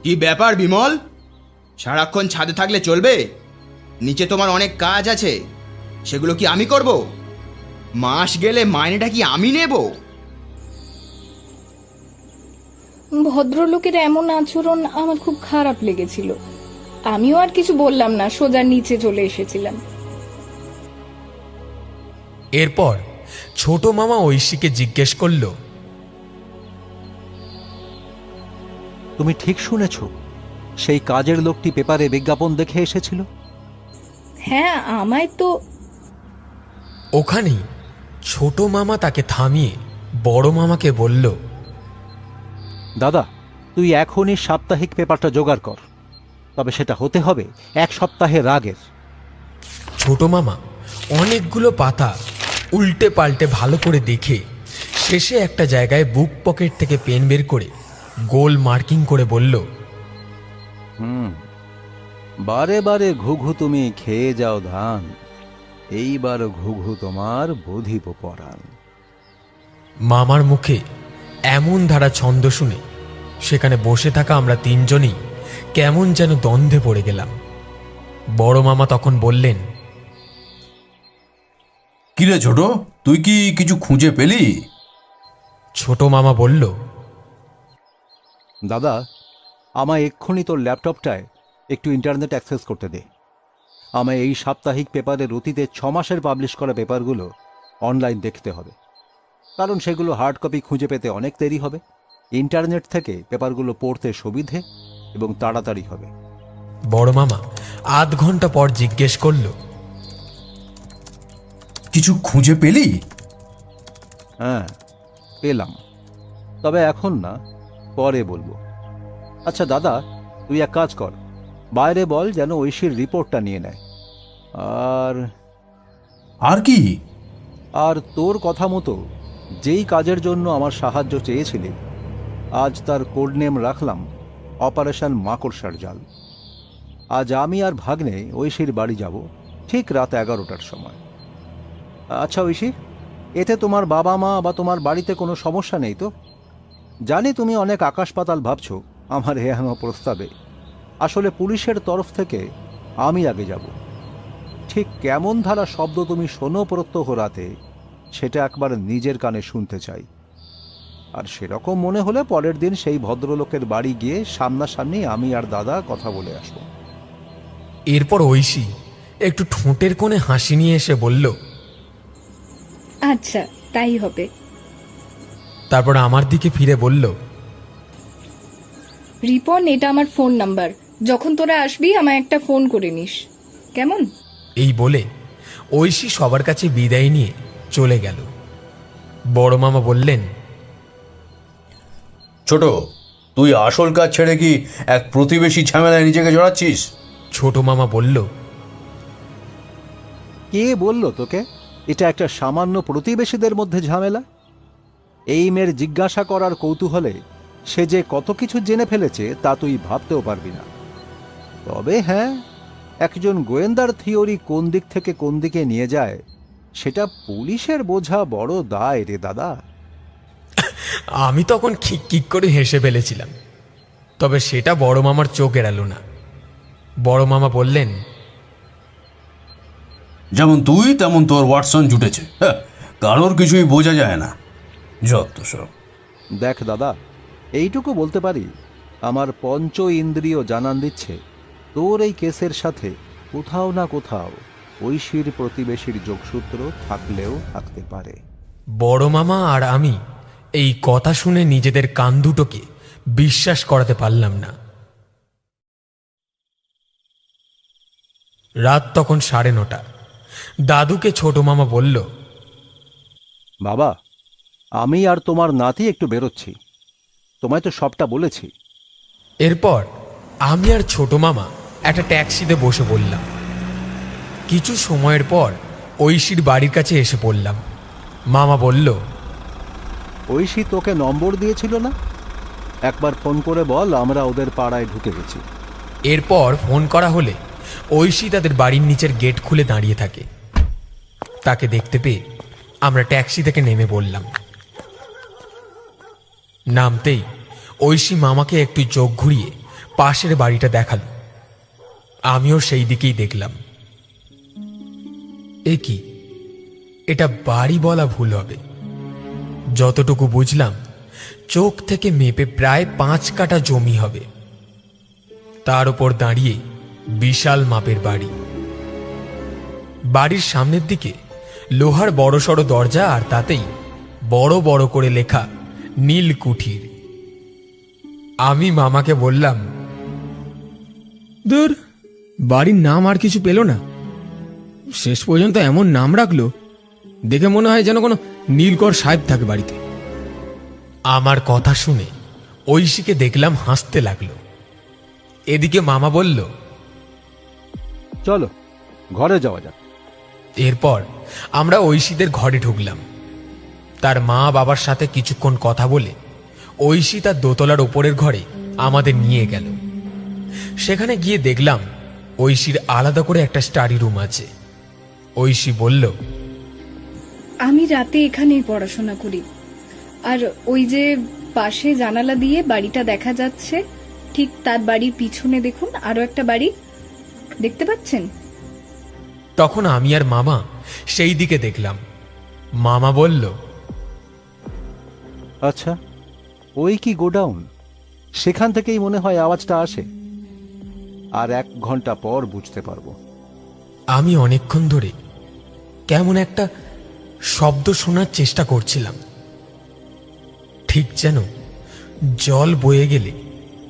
কি ব্যাপার বিমল, সারাক্ষণ ছাদে থাকলে চলবে? নিচে তোমার অনেক কাজ আছে, সেগুলো কি আমি করব? মাস গেলে মাইনেটা কি আমি নেব? ভদ্রলোকের এমন আচরণ আমার খুব খারাপ লেগেছিল। আমিও আর কিছু বললাম না, সোজা নিচে চলে এসেছিলাম। এরপর ছোট মামা ঐশীকে জিজ্ঞেস করল, তুমি ঠিক শুনেছ, সেই কাজের লোকটি পেপারে বিজ্ঞাপন দেখে এসেছিল? হ্যাঁ, আমায় তো। ওখানেই ছোট মামা তাকে থামিয়ে বড় মামাকে বলল, দাদা, তুই এখনই সাপ্তাহিক পেপারটা জোগাড় কর, তবে সেটা হতে হবে 1 সপ্তাহের আগের। ছোট মামা অনেকগুলো পাতা উল্টে পাল্টে ভালো করে দেখে শেষে একটা জায়গায় বুক পকেট থেকে পেন বের করে গোল মার্কিং করে বলল, বারে বারে ঘুঘু তুমি খেয়ে যাও ধান, এইবার ঘুঘু তোমার বধিব পরাণ। মামার মুখে এমন ধারা ছন্দ শুনে সেখানে বসে থাকা আমরা 3 জনই কেমন যেন দ্বন্দ্বে পড়ে গেলাম। বড় মামা তখন বললেন, কিরে ছোট, তুই কি কিছু খুঁজে পেলি? ছোট মামা বলল, দাদা, আমায় এক্ষুনি তোর ল্যাপটপটায় একটু ইন্টারনেট অ্যাক্সেস করতে দে। আমায় এই সাপ্তাহিক পেপারের অতীতে 6 মাসের পাবলিশ করা পেপারগুলো অনলাইন দেখতে হবে, কারণ সেগুলো হার্ড কপি খুঁজে পেতে অনেক দেরি হবে। ইন্টারনেট থেকে পেপারগুলো পড়তে সুবিধে এবং তাড়াতাড়ি হবে। বড় মামা আধ ঘন্টা পর জিজ্ঞেস করল, কিছু খুঁজে পেলি? হ্যাঁ, পেলাম। তবে এখন না, পরে বলবো। আচ্ছা দাদা, তুই এক কাজ কর, বাইরে বল যেন ঐশীর রিপোর্টটা নিয়ে নেয়। আর আর কি? আর তোর কথা মতো যেই কাজের জন্য আমার সাহায্য চেয়েছিলি, আজ তার কোড নেম রাখলাম অপারেশন মাকড়সার জাল। আজ আমি আর ভাগ্নে ঐশীর বাড়ি যাব ঠিক রাত 11টার সময়। আচ্ছা ঐশী, এতে তোমার বাবা মা বা তোমার বাড়িতে কোনো সমস্যা নেই তো? জানি তুমি অনেক আকাশ পাতাল ভাবছো আমার হেয়ানো প্রস্তাবে। আসলে পুলিশের তরফ থেকে আমি আগে যাব। ঠিক কেমন ধারা শব্দ তুমি শোনো প্রত্যহ রাতে, সেটা একবার নিজের কানে শুনতে চাই। আর সেরকম মনে হলে পরের দিন সেই ভদ্রলোকের বাড়ি গিয়ে সামনাসামনি আমি আর দাদা কথা বলে আসবো। এরপর ঐশী একটু ঠোঁটের কোণে হাসি নিয়ে এসে বলল, আচ্ছা তাই হবে। তারপর আমার দিকে ফিরে বলল, রিপন, এটা আমার ফোন নাম্বার। যখন তোরা আসবি আমায় একটা ফোন করে নিস, কেমন? এই বলে ঐশী সবার কাছে বিদায় নিয়ে চলে গেল। বড় মামা বললেন, ছোট, তুই আসল কাজ ছেড়ে কি এক প্রতিবেশী ঝামেলায় নিজেকে জড়াচ্ছিস? ছোট মামা বলল, কে বলল তোকে এটা একটা সামান্য প্রতিবেশীদের মধ্যে ঝামেলা? এই মেয়ের জিজ্ঞাসা করার কৌতূহলে সে যে কত কিছু জেনে ফেলেছে তা তুই ভাবতেও পারবি না। তবে হ্যাঁ, একজন গোয়েন্দার থিওরি কোন দিক থেকে কোন দিকে নিয়ে যায় সেটা পুলিশের বোঝা বড় দায় রে দাদা। আমি তখন খিক করে হেসে ফেলেছিলাম, তবে সেটা বড় মামার চোখ এড়ালো না। বড় মামা বললেন, যেমন তুই তেমন তোর ওয়াটসন জুটেছে। হ্যাঁ, কারোর কিছুই বোঝা যায় না, যত সব। দেখ দাদা, এইটুকু বলতে পারি, আমার পঞ্চ ইন্দ্রিয় জানান দিচ্ছে তোর এই কেসের সাথে কোথাও না কোথাও ঐশীর প্রতিবেশীর যোগসূত্র থাকলেও থাকতে পারে। বড় মামা আর আমি এই কথা শুনে নিজেদের কান দুটোকে বিশ্বাস করাতে পারলাম না। রাত তখন 9:30। দাদুকে ছোট মামা বলল, বাবা, আমি আর তোমার নাতি একটু বেরোচ্ছি, তোমায় তো সবটা বলেছি। এরপর আমি আর ছোট মামা একটা ট্যাক্সিতে বসে পড়লাম। কিছু সময়ের পর ঐশীর বাড়ির কাছে এসে পড়লাম। মামা বলল, ঐশী তোকে নম্বর দিয়েছিল না? একবার ফোন করে বল আমরা ওদের পাড়ায় ঢুকে গেছি। এরপর ফোন করা হলে ঐশী তাদের বাড়ির নিচের গেট খুলে দাঁড়িয়ে থাকে। তাকে দেখতে পেয়ে আমরা ট্যাক্সি থেকে নেমে পড়লাম। নামতেই ঐশী মামাকে একটু চোখ ঘুরিয়ে পাশের বাড়িটা দেখালো। আমিও সেই দিকেই দেখলাম। এ কি, এটা বাড়ি বলা ভুল হবে। যতটুকু বুঝলাম, চোখ থেকে মেপে প্রায় 5 কাঠা জমি হবে। তার উপর দাঁড়িয়ে বিশাল মাপের বাড়ি। বাড়ির সামনের দিকে লোহার বড়সড় দরজা, আর তাতেই বড় বড় করে লেখা নীল কুঠির। আমি মামাকে বললাম, দূর, বাড়ির নাম আর কিছু পেল না, শেষ পর্যন্ত এমন নাম রাখলো, দেখে মনে হয় যেন কোনো নীলকর সাহেব থাকে বাড়িতে। আমার কথা শুনে ঐশীকে দেখলাম হাসতে লাগলো। এদিকে মামা বলল, চলো ঘরে যাওয়া যাক। এরপর আমরা ঐশীদের ঘরে ঢুকলাম। তার মা বাবার সাথে কিছুক্ষণ কথা বলে ঐশী তার দোতলার উপরের ঘরে আমাদের নিয়ে গেল। সেখানে গিয়ে দেখলাম ঐশীর আলাদা করে একটা স্টাডি রুম আছে। ঐশী বলল, আমি রাতে এখানেই পড়াশোনা করি। আর ওই যে পাশে জানালা দিয়ে বাড়িটা দেখা যাচ্ছে, ঠিক তার বাড়ির পিছনে দেখুন আরো একটা বাড়ি, দেখতে পাচ্ছেন? তখন আমি আর মামা সেই দিকে দেখলাম। মামা বলল, আচ্ছা, ওই কি গোডাউন? সেখান থেকেই মনে হয় আওয়াজটা আসে। আর 1 ঘন্টা পর বুঝতে পারবো। আমি অনেকক্ষণ ধরে কেমন একটা শব্দ শোনার চেষ্টা করছিলাম, ঠিক যেন জল বয়ে গেলে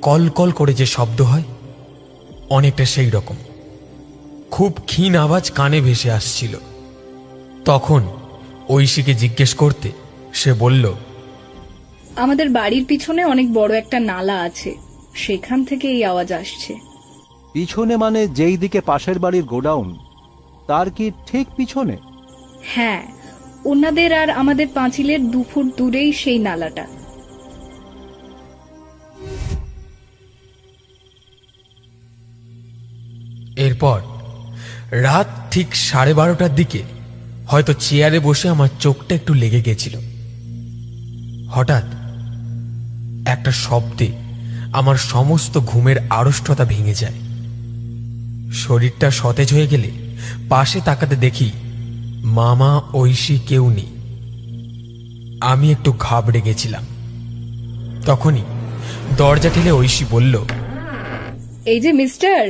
কলকল করে যে শব্দ হয়, অনেকটা সেই রকম। খুব ক্ষীণ আওয়াজ কানে ভেসে আসছিল। তখন ঐশীকে জিজ্ঞেস করতে সে বলল, আমাদের বাড়ির পিছনে অনেক বড় একটা নালা আছে, সেখান থেকে এই আওয়াজ আসছে। পিছনে মানে যেই দিকে পাশের বাড়ির গোডাউন, তার কি ঠিক পিছনে? হ্যাঁ, ওনাদের আর আমাদের পাঁচিলের 2 ফুট দূরেই সেই নালাটা। এরপর রাত ঠিক 12:30টার দিকে হয়তো চেয়ারে বসে আমার চোখটা একটু লেগে গেছিল। হঠাৎ একটা শব্দে আমার সমস্ত ঘুমের আড়ষ্টতা ভেঙে যায়। শরীরটা সতেজ হয়ে গেলে পাশে তাকাতে দেখি মামা, ঐশী কেউ নেই। আমি একটু ঘাবড়ে গেছিলাম। তখনই দরজা ঠেলে ঐশী বলল, এই যে মিস্টার,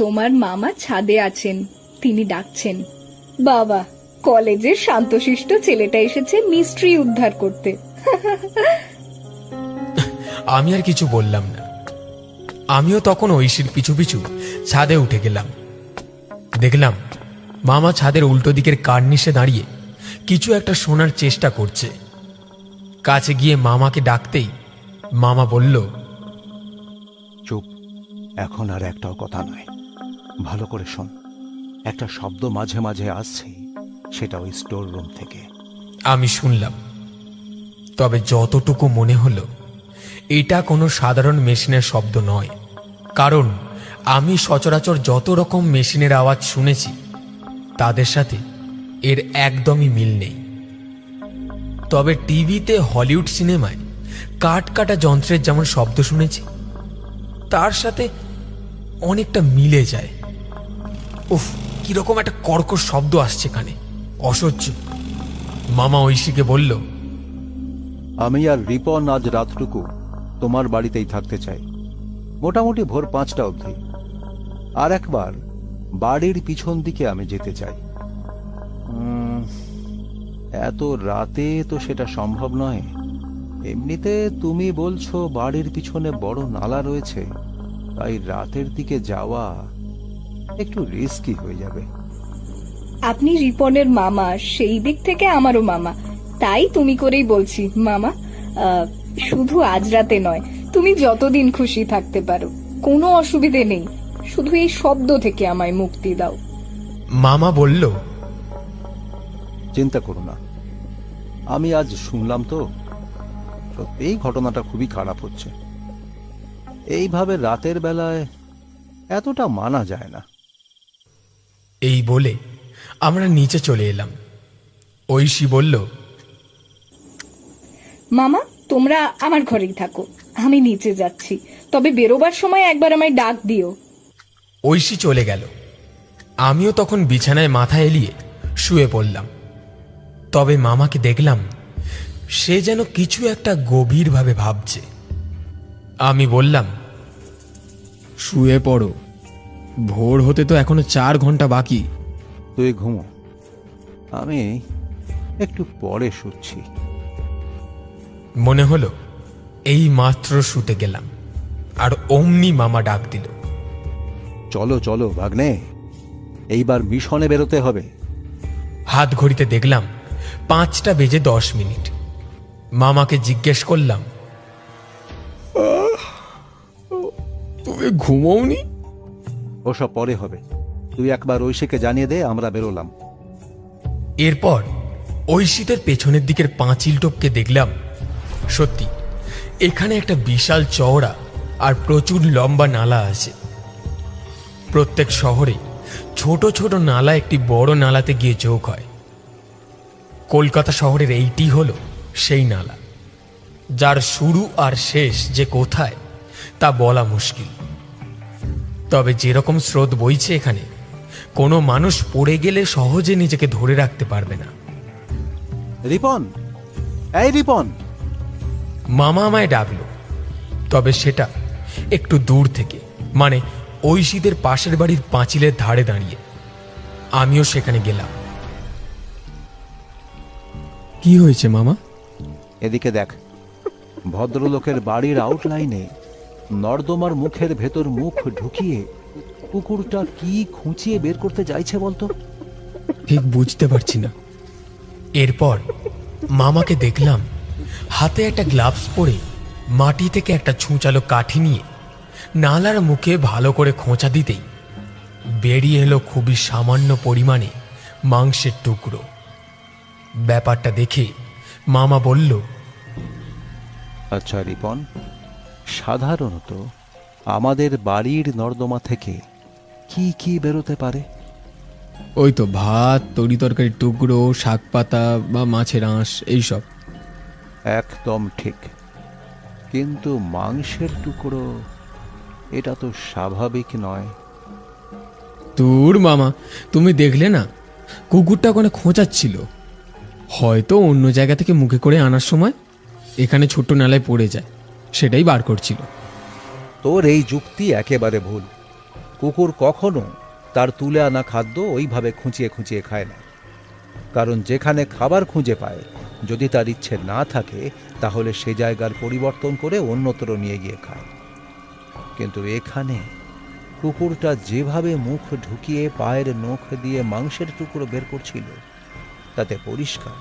তোমার মামা ছাদে আছেন, তিনি ডাকছেন। বাবা, কলেজের শান্তশিষ্ট ছেলেটা এসেছে মিস্ট্রি উদ্ধার করতে। আমি আর কিছু বললাম না। আমিও তখন ঐশীর পিছু পিছু ছাদে উঠে গেলাম। দেখলাম মামা ছাদের উল্টো দিকের কার্নিশে দাঁড়িয়ে কিছু একটা শোনার চেষ্টা করছে। কাছে গিয়ে মামাকে ডাকতেই মামা বলল, চুপ, এখন আর একটাও কথা নয়, ভালো করে শোন। একটা শব্দ মাঝে মাঝে আসছে, সেটা ওই স্টোর রুম থেকে। আমি শুনলাম, তবে যতটুকু মনে হলো এটা কোনো সাধারণ মেশিনের শব্দ নয়। কারণ আমি সচরাচর যত রকম মেশিনের আওয়াজ শুনেছি তাদের সাথে এর একদমই মিল নেই। তবে টিভিতে, হলিউড সিনেমায় কাঠ কাটা যন্ত্রের যেমন শব্দ শুনেছি, তার সাথে অনেকটা মিলে যায়। উফ, কিরকম একটা কর্কশ শব্দ আসছে কানে, অসহ্য। মামা ঐশীকে বলল, আমি আর রিপন আজ রাতটুকু তোমার বাড়িতেই থাকতে চাই, মোটামুটি ভোর 5টা অবধি। আর একবার বাড়ির পিছন দিকে আমি যেতে চাই। এত রাতে তো সেটা সম্ভব নয়। এমনিতে তুমি বলছো বাড়ির পিছনে বড় নালা রয়েছে, তাই রাতের দিকে যাওয়া একটু রিস্কি হয়ে যাবে। আপনি রিপনের মামা, সেই দিক থেকে আমারও মামা, তাই তুমি করেই বলছি মামা। শুধু আজ রাতে নয়, তুমি যতদিন খুশি থাকতে পারো, কোনো অসুবিধে নেই। শুধু এই শব্দ থেকে আমায় মুক্তি দাও। মামা বলল, চিন্তা করো না, আমি আজ শুনলাম তো, সত্যিই ঘটনাটা খুবই খারাপ হচ্ছে। এইভাবে রাতের বেলায় এতটা মানা যায় না। এই বলে আমরা নিচে চলে এলাম। ঐশী বলল, মামা, তোমরা আমার ঘরেই থাকো, আমি নিচে যাচ্ছি। তবে বেরোবার সময় একবার আমায় ডাক দিও। ঐশী চলে গেল। আমিও তখন বিছানায় মাথা এলিয়ে শুয়ে পড়লাম। তবে মামাকে দেখলাম সে যেন কিছু একটা গভীরভাবে ভাবছে। আমি বললাম, শুয়ে পড়ো, ভোর হতে তো এখনো 4 ঘন্টা বাকি। তুই ঘুমো, আমি একটু পরে শুচ্ছি। মনে হলো এই মাত্র শুতে গেলাম, আর অমনি মামা ডাক দিল, চলো চলো ভাগ্নে, এইবার মিশনে বেরোতে হবে। হাত ঘড়িতে দেখলাম 5:10 মামাকে জিজ্ঞেস করলাম, তুমি ঘুমোওনি? ওসব পরে হবে, তুই একবার ঐশীকে জানিয়ে দে আমরা বেরোলাম। এরপর ঐশীদের পেছনের দিকের পাঁচিল টপকে দেখলাম, সত্যি এখানে একটা বিশাল চওড়া আর প্রচুর লম্বা নালা আছে। প্রত্যেক শহরে ছোট ছোট নালা একটি বড় নালাতে গিয়ে যোগ হয়। কলকাতা শহরের এইটি হলো সেই নালা, যার শুরু আর শেষ যে কোথায় তা বলা মুশকিল। তবে যেরকম স্রোত বইছে এখানে, কোনো মানুষ পড়ে গেলে সহজে নিজেকে ধরে রাখতে পারবে না। রিপন, এই রিপন! মামা আমায় ডাকলো, তবে সেটা একটু দূর থেকে, মানে ঐশীদের পাশের বাড়ির পাঁচিলের ধারে দাঁড়িয়ে। আমিও সেখানে গেলাম। কি হয়েছে মামা? এদিকে দেখ, ভদ্রলোকের বাড়ির আউটলাইনে নর্দমার মুখের ভেতর মুখ ঢুকিয়ে কুকুরটা কি খুঁচিয়ে বের করতে চাইছে বলতো? ঠিক বুঝতে পারছি না। এরপর মামাকে দেখলাম হাতে একটা গ্লাভস পরে মাটি থেকে একটা ছুঁচালো কাঠি নিয়ে নালার মুখে ভালো করে খোঁচা দিতেই বেরিয়ে এলো খুবই সামান্য পরিমাণে মাংসের টুকরো। ব্যাপারটা দেখে মামা বলল, আচ্ছা রিপন, সাধারণত আমাদের বাড়ির নর্দমা থেকে কি কি বেরোতে পারে? ওই তো ভাত, তরি তরকারির টুকরো, শাক পাতা বা মাছের আঁশ, এইসব। একদম ঠিক, কিন্তু মাংসের টুকরো এটা তো স্বাভাবিক নয়। তোর মামা, তুমি দেখলে না কুকুরটা ওখানে খোঁচাচ্ছিল? হয়তো অন্য জায়গা থেকে মুখে করে আনার সময় এখানে ছোট্ট নালায় পড়ে যায়, সেটাই বার করছিল। তোর এই যুক্তি একেবারে ভুল। কুকুর কখনো তার তুলে আনা খাদ্য ওইভাবে খুঁচিয়ে খুঁচিয়ে খায় না, কারণ যেখানে খাবার খুঁজে পায়, যদি তার ইচ্ছে না থাকে তাহলে সে জায়গার পরিবর্তন করে অন্যত্র নিয়ে গিয়ে খায়। কিন্তু এখানে কুকুরটা যেভাবে মুখ ঢুকিয়ে পায়ের নখ দিয়ে মাংসের টুকরো বের করছিল, তাতে পরিষ্কার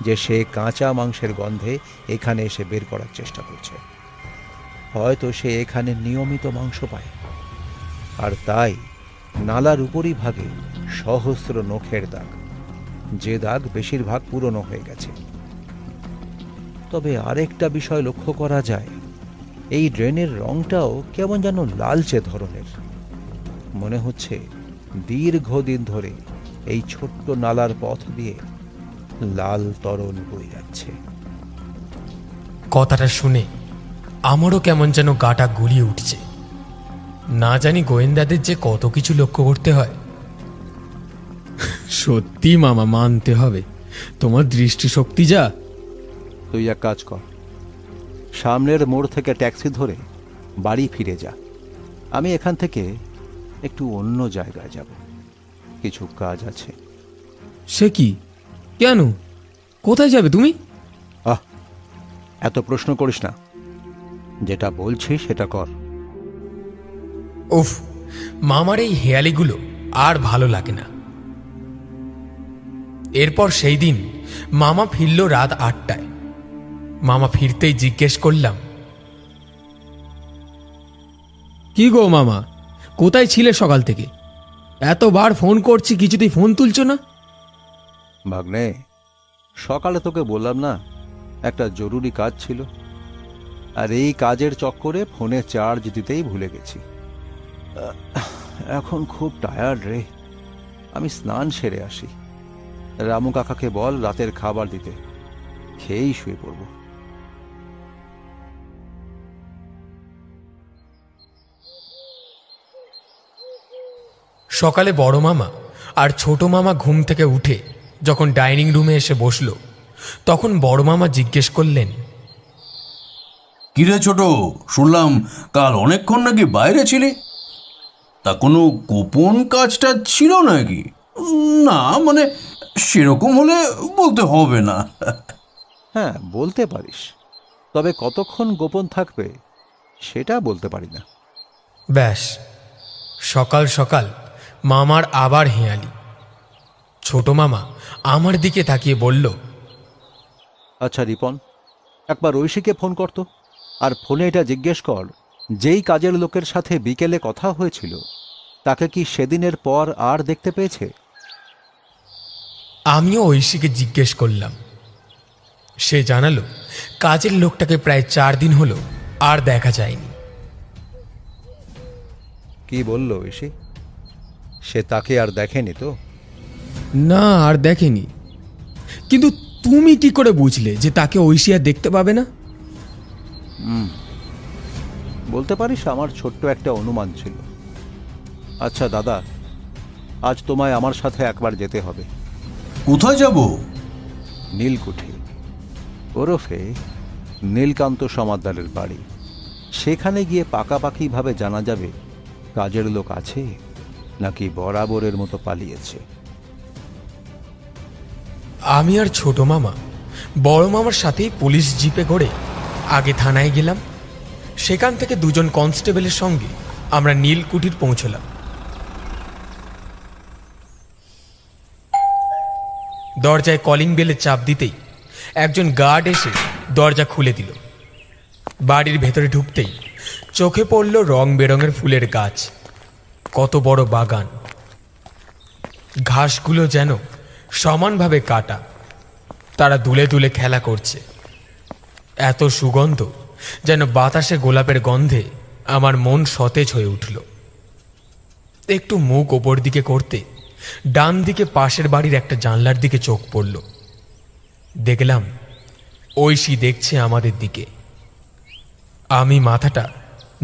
যে সে কাঁচা মাংসের গন্ধে এখানে এসে বের করার চেষ্টা করছে। হয়তো সে এখানে নিয়মিত মাংস পায়, আর তাই নালার উপরই ভাগে সহস্র নখের দাগ, যে দাগ বেশিরভাগ পুরনো হয়ে গেছে। তবে আরেকটা বিষয় লক্ষ্য করা যায়, এই ড্রেনের রংটাও কেমন যেন লালচে ধরনের। মনে হচ্ছে দীর্ঘদিন ধরে এই ছোট্ট নালার পথ দিয়ে লাল তরল বয়ে যাচ্ছে। কথাটা শুনে আমারও কেমন যেন গাটা গুলিয়ে উঠছে। না জানি গোয়েন্দাদের যে কত কিছু লক্ষ্য করতে হয়। সত্যি মামা, মানতে হবে, তোমার দৃষ্টিশক্তি যা। তুই এক কাজ কর, সামনের মোড় থেকে ট্যাক্সি ধরে বাড়ি ফিরে যা। আমি এখান থেকে একটু অন্য জায়গায় যাব, কিছু কাজ আছে। সে কি? কেন? কোথায় যাবে তুমি? আহ, এত প্রশ্ন করিস না, যেটা বলছি সেটা কর। উফ, মামার এই হেয়ালিগুলো আর ভালো লাগে না। এরপর সেই দিন মামা ফিরল রাত 8টায়। মামা ফিরতেই জিজ্ঞেস করলাম, কি গো মামা, কোথায় ছিলে সকাল থেকে? এতবার ফোন করছি, কিছুতেই ফোন তুলছো না। ভাগ্নে, সকালে তোকে বললাম না একটা জরুরি কাজ ছিল, আর এই কাজের চক্করে ফোনে চার্জ দিতেই ভুলে গেছি। এখন খুব টায়ার্ড রে, আমি স্নান সেরে আসি। রামু কাকাকে বল রাতের খাবার দিতে, খেয়েই শুয়ে পড়ব। সকালে বড় মামা আর ছোট মামা ঘুম থেকে উঠে যখন ডাইনিং রুমে এসে বসলো, তখন বড় মামা জিজ্ঞেস করলেন, কিরে ছোট, শুনলাম কাল অনেকক্ষণ নাকি বাইরে ছিলি? তা কোনো গোপন কাজটা ছিল নাকি? না মানে সেরকম হলে বলতে হবে না। হ্যাঁ, বলতে পারিস, তবে কতক্ষণ গোপন থাকবে সেটা বলতে পারি না। ব্যাস, সকাল সকাল মামার আবার হেঁয়ালি। ছোট মামা আমার দিকে তাকিয়ে বলল, আচ্ছা রিপন, একবার ঐশীকে ফোন করতো, আর ফোনে এটা জিজ্ঞেস কর, যেই কাজের লোকের সাথে বিকেলে কথা হয়েছিল তাকে কি সেদিনের পর আর দেখতে পেয়েছে? আমিও ঐশীকে জিজ্ঞেস করলাম। সে জানালো কাজের লোকটাকে প্রায় 4 দিন হলো আর দেখা যায়নি। কি বলল ঐশী? সে তাকে আর দেখেনি তো? না, আর দেখেনি। কিন্তু তুমি কি করে বুঝলে যে তাকে ঐশী আর দেখতে পাবে না? বলতে পারিস আমার ছোট্ট একটা অনুমান ছিল। আচ্ছা দাদা, আজ তোমায় আমার সাথে একবার যেতে হবে। কোথায় যাব? নীলকুঠি ওরফে নীলকান্ত সমাদ্দারের বাড়ি। সেখানে গিয়ে পাকাপাকিভাবে জানা যাবে কাজের লোক আছে নাকি বরাবরের মতো পালিয়েছে। আমি আর ছোট মামা বড় মামার সাথেই পুলিশ জিপে করে আগে থানায় গেলাম। সেখান থেকে 2 জন কনস্টেবলের সঙ্গে আমরা নীলকুঠির পৌঁছলাম। দরজায় কলিং বেলে চাপ দিতেই একজন গার্ড এসে দরজা খুলে দিল। বাড়ির ভেতরে ঢুকতেই চোখে পড়ল রং বেরঙের ফুলের গাছ, কত বড় বাগান। ঘাসগুলো যেন সমানভাবে কাটা, তারা দুলে দুলে খেলা করছে। এত সুগন্ধ যেন বাতাসে গোলাপের গন্ধে আমার মন সতেজ হয়ে উঠল। একটু মুখ ওপর দিকে করতে ডান দিকে পাশের বাড়ির একটা জানলার দিকে চোখ পড়ল। দেখলাম ঐশী দেখছে আমাদের দিকে। আমি মাথাটা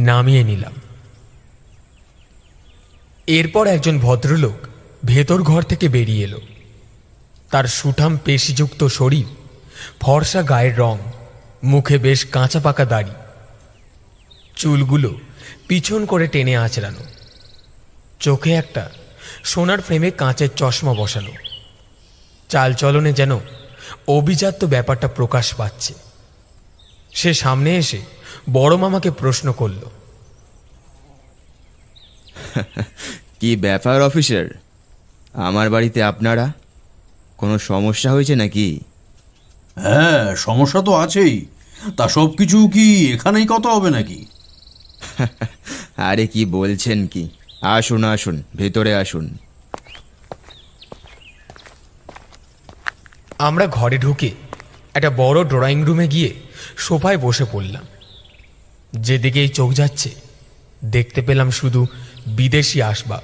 নামিয়ে নিলাম। এরপর একজন ভদ্রলোক ভেতর ঘর থেকে বেরিয়ে এলো। তার সুঠাম পেশিযুক্ত শরীর, ফর্সা গায়ের রং, মুখে বেশ কাঁচা পাকা দাড়ি, চুলগুলো পিছন করে টেনে আঁচড়ানো, চোখে একটা সোনার ফ্রেমে কাঁচের চশমা বসানো। চালচলনে যেন অভিজাত্য ব্যাপারটা প্রকাশ পাচ্ছে। সে সামনে এসে বড় মামাকে প্রশ্ন করল, কি ব্যাপার অফিসার, আমার বাড়িতে আপনারা? কোনো সমস্যা হয়েছে নাকি? হ্যাঁ, সমস্যা তো আছেই। তা সব কিছু কি এখানেই কথা হবে নাকি? আরে কি বলছেন কি, আসুন আসুন, ভেতরে আসুন। আমরা ঘরে ঢুকে একটা বড় ড্রয়িং রুমে গিয়ে সোফায় বসে পড়লাম। যেদিকেই চোখ যাচ্ছে দেখতে পেলাম শুধু বিদেশি আসবাব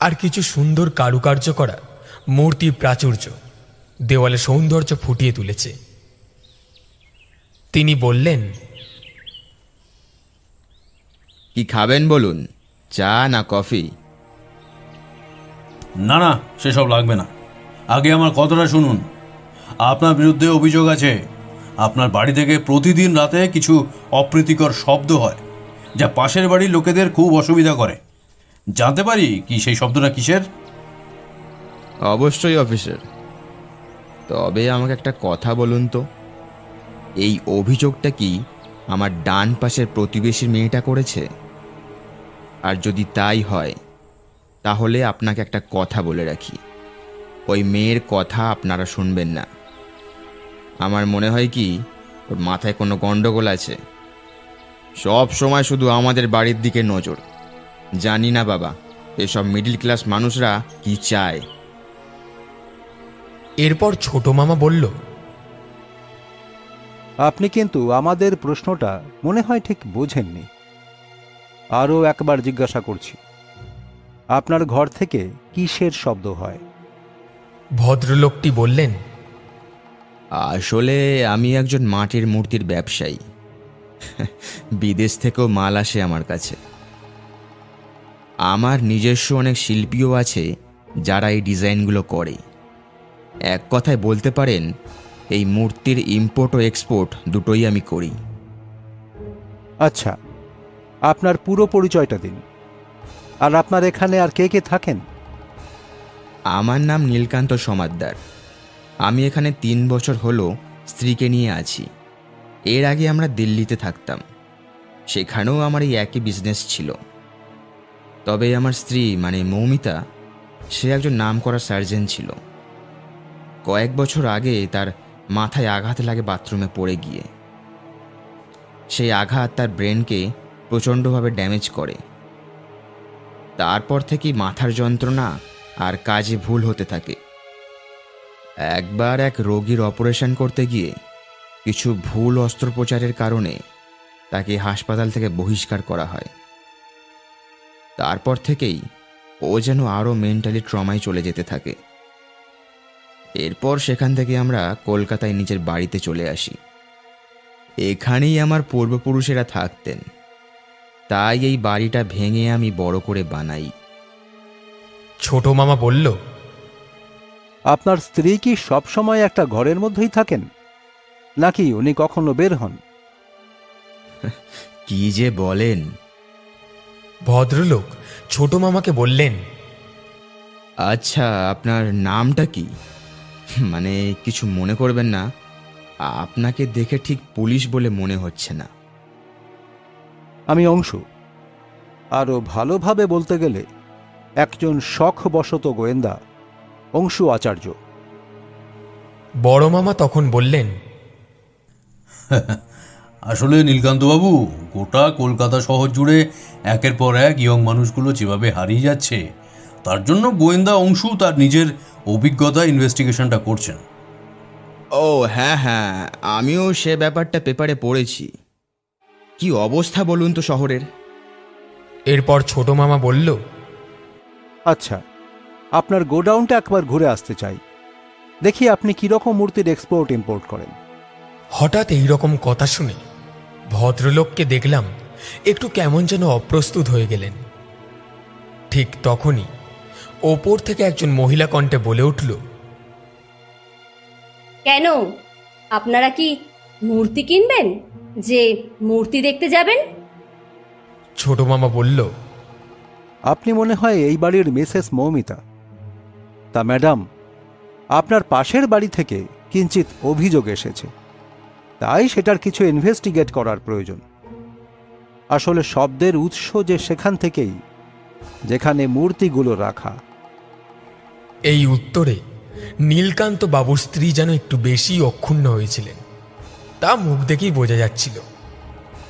আর কিছু সুন্দর কারুকার্য করা মূর্তি প্রাচুর্য দেওয়ালে সৌন্দর্য ফুটিয়ে তুলেছে। তিনি বললেন, কি খাবেন বলুন, চা না কফি? না না, সেসব লাগবে না। আগে আমার কথাটা শুনুন। আপনার বিরুদ্ধে অভিযোগ আছে। আপনার বাড়ি থেকে প্রতিদিন রাতে কিছু অপ্রীতিকর শব্দ হয়, যা পাশের বাড়ির লোকেদের খুব অসুবিধা করে। জানতে পারি কি সেই শব্দটা কিসের? অবশ্যই অফিসার, তবে আমাকে একটা কথা বলুন তো, এই অভিযোগটা কি আমার ডান পাশের প্রতিবেশীর মেয়েটা করেছে? আর যদি তাই হয় তাহলে আপনাকে একটা কথা বলে রাখি, ওই মেয়ের কথা আপনারা শুনবেন না। আমার মনে হয় কি ওর মাথায় কোনো গন্ডগোল আছে। সব সময় শুধু আমাদের বাড়ির দিকে নজর। জানি না বাবা, এসব মিডল ক্লাস মানুষরা কি চায়। এরপর ছোট মামা বলল, আপনি কিন্তু আমাদের প্রশ্নটা মনে হয় ঠিক বোঝেননি। আরও একবার জিজ্ঞাসা করছি, আপনার ঘর থেকে কিসের শব্দ হয়? ভদ্রলোকটি বললেন, আসলে আমি একজন মাটির মূর্তির ব্যবসায়ী। বিদেশ থেকেও মাল আসে আমার কাছে। আমার নিজস্ব অনেক শিল্পীও আছে যারা এই ডিজাইনগুলো করে। এক কথায় বলতে পারেন এই মূর্তির ইম্পোর্ট ও এক্সপোর্ট দুটোই আমি করি। আচ্ছা, আপনার পুরো পরিচয়টা দিন। আর আপনার এখানে আর কে কে থাকেন? আমার নাম নীলকান্ত সমাদ্দার। আমি এখানে 3 বছর হলো স্ত্রীকে নিয়ে আছি। এর আগে আমরা দিল্লিতে থাকতাম, সেখানেও আমার এই একই বিজনেস ছিল। তবে আমার স্ত্রী মানে মৌমিতা, সে একজন নামকরা সার্জন ছিল। কয়েক বছর আগে তার মাথায় আঘাত লাগে বাথরুমে পড়ে গিয়ে। সেই আঘাত তার ব্রেনকে প্রচণ্ডভাবে ড্যামেজ করে। তারপর থেকেই মাথার যন্ত্রণা আর কাজে ভুল হতে থাকে। একবার এক রোগীর অপারেশন করতে গিয়ে কিছু ভুল অস্ত্রোপচারের কারণে তাকে হাসপাতাল থেকে বহিষ্কার করা হয়। তারপর থেকেই ও যেন আরও মেন্টালি ট্রমায় চলে যেতে থাকে। এরপর সেখান থেকে আমরা কলকাতায় নিজের বাড়িতে চলে আসি। এখানেই আমার পূর্বপুরুষেরা থাকতেন, তাই এই বাড়িটা ভেঙে আমি বড় করে বানাই। ছোট মামা বলল, আপনার স্ত্রী কি সবসময় একটা ঘরের মধ্যেই থাকেন, নাকি উনি কখনো বের হন? কি যে বলেন! ভদ্রলোক ছোট মামাকে বললেন, আচ্ছা, আপনার নামটা কি? মানে কিছু মনে করবেন না, আপনাকে দেখে ঠিক পুলিশ বলে মনে হচ্ছে না। আমি অংশু। আরও ভালোভাবে বলতে গেলে একজন শখবশত গোয়েন্দা, অংশু আচার্য। বড় মামা তখন বললেন, আসলে নীলকান্তবাবু, গোটা কলকাতা শহর জুড়ে একের পর এক ইয়ং মানুষগুলো যেভাবে হারিয়ে যাচ্ছে, তার জন্য গোয়েন্দা অংশু তার নিজের অভিজ্ঞতা ইনভেস্টিগেশনটা করছেন। ও হ্যাঁ হ্যাঁ, আমিও সে ব্যাপারটা পেপারে পড়েছি। কি অবস্থা বলুন তো শহরের। এরপর ছোট মামা বলল, আচ্ছা, আপনার গোডাউনটা একবার ঘুরে আসতে চাই, দেখি আপনি কিরকম মূর্তির এক্সপোর্ট ইম্পোর্ট করেন। হঠাৎ এই রকম কথা শুনে ভদ্রলোককে দেখলাম একটু কেমন যেন অপ্রস্তুত হয়ে গেলেন। ঠিক তখনই ওপর থেকে একজন মহিলা কণ্ঠে বলে উঠল, কেন, আপনারা কি মূর্তি কিনবেন যে মূর্তি দেখতে যাবেন? ছোট মামা বলল, আপনি মনে হয় এই বাড়ির মিসেস মৌমিতা। তা ম্যাডাম, আপনার পাশের বাড়ি থেকে কিঞ্চিত অভিযোগ এসেছে, তাই সেটার কিছু ইনভেস্টিগেট করার প্রয়োজন। আসলে শব্দের উৎস যে সেখান থেকেই, যেখানে মূর্তিগুলো রাখা। এই উত্তরে নীলকান্ত বাবুর স্ত্রী যেন একটু বেশি অক্ষুণ্ণ হয়েছিলেন, তা মুখ দেখেই বোঝা যাচ্ছিল।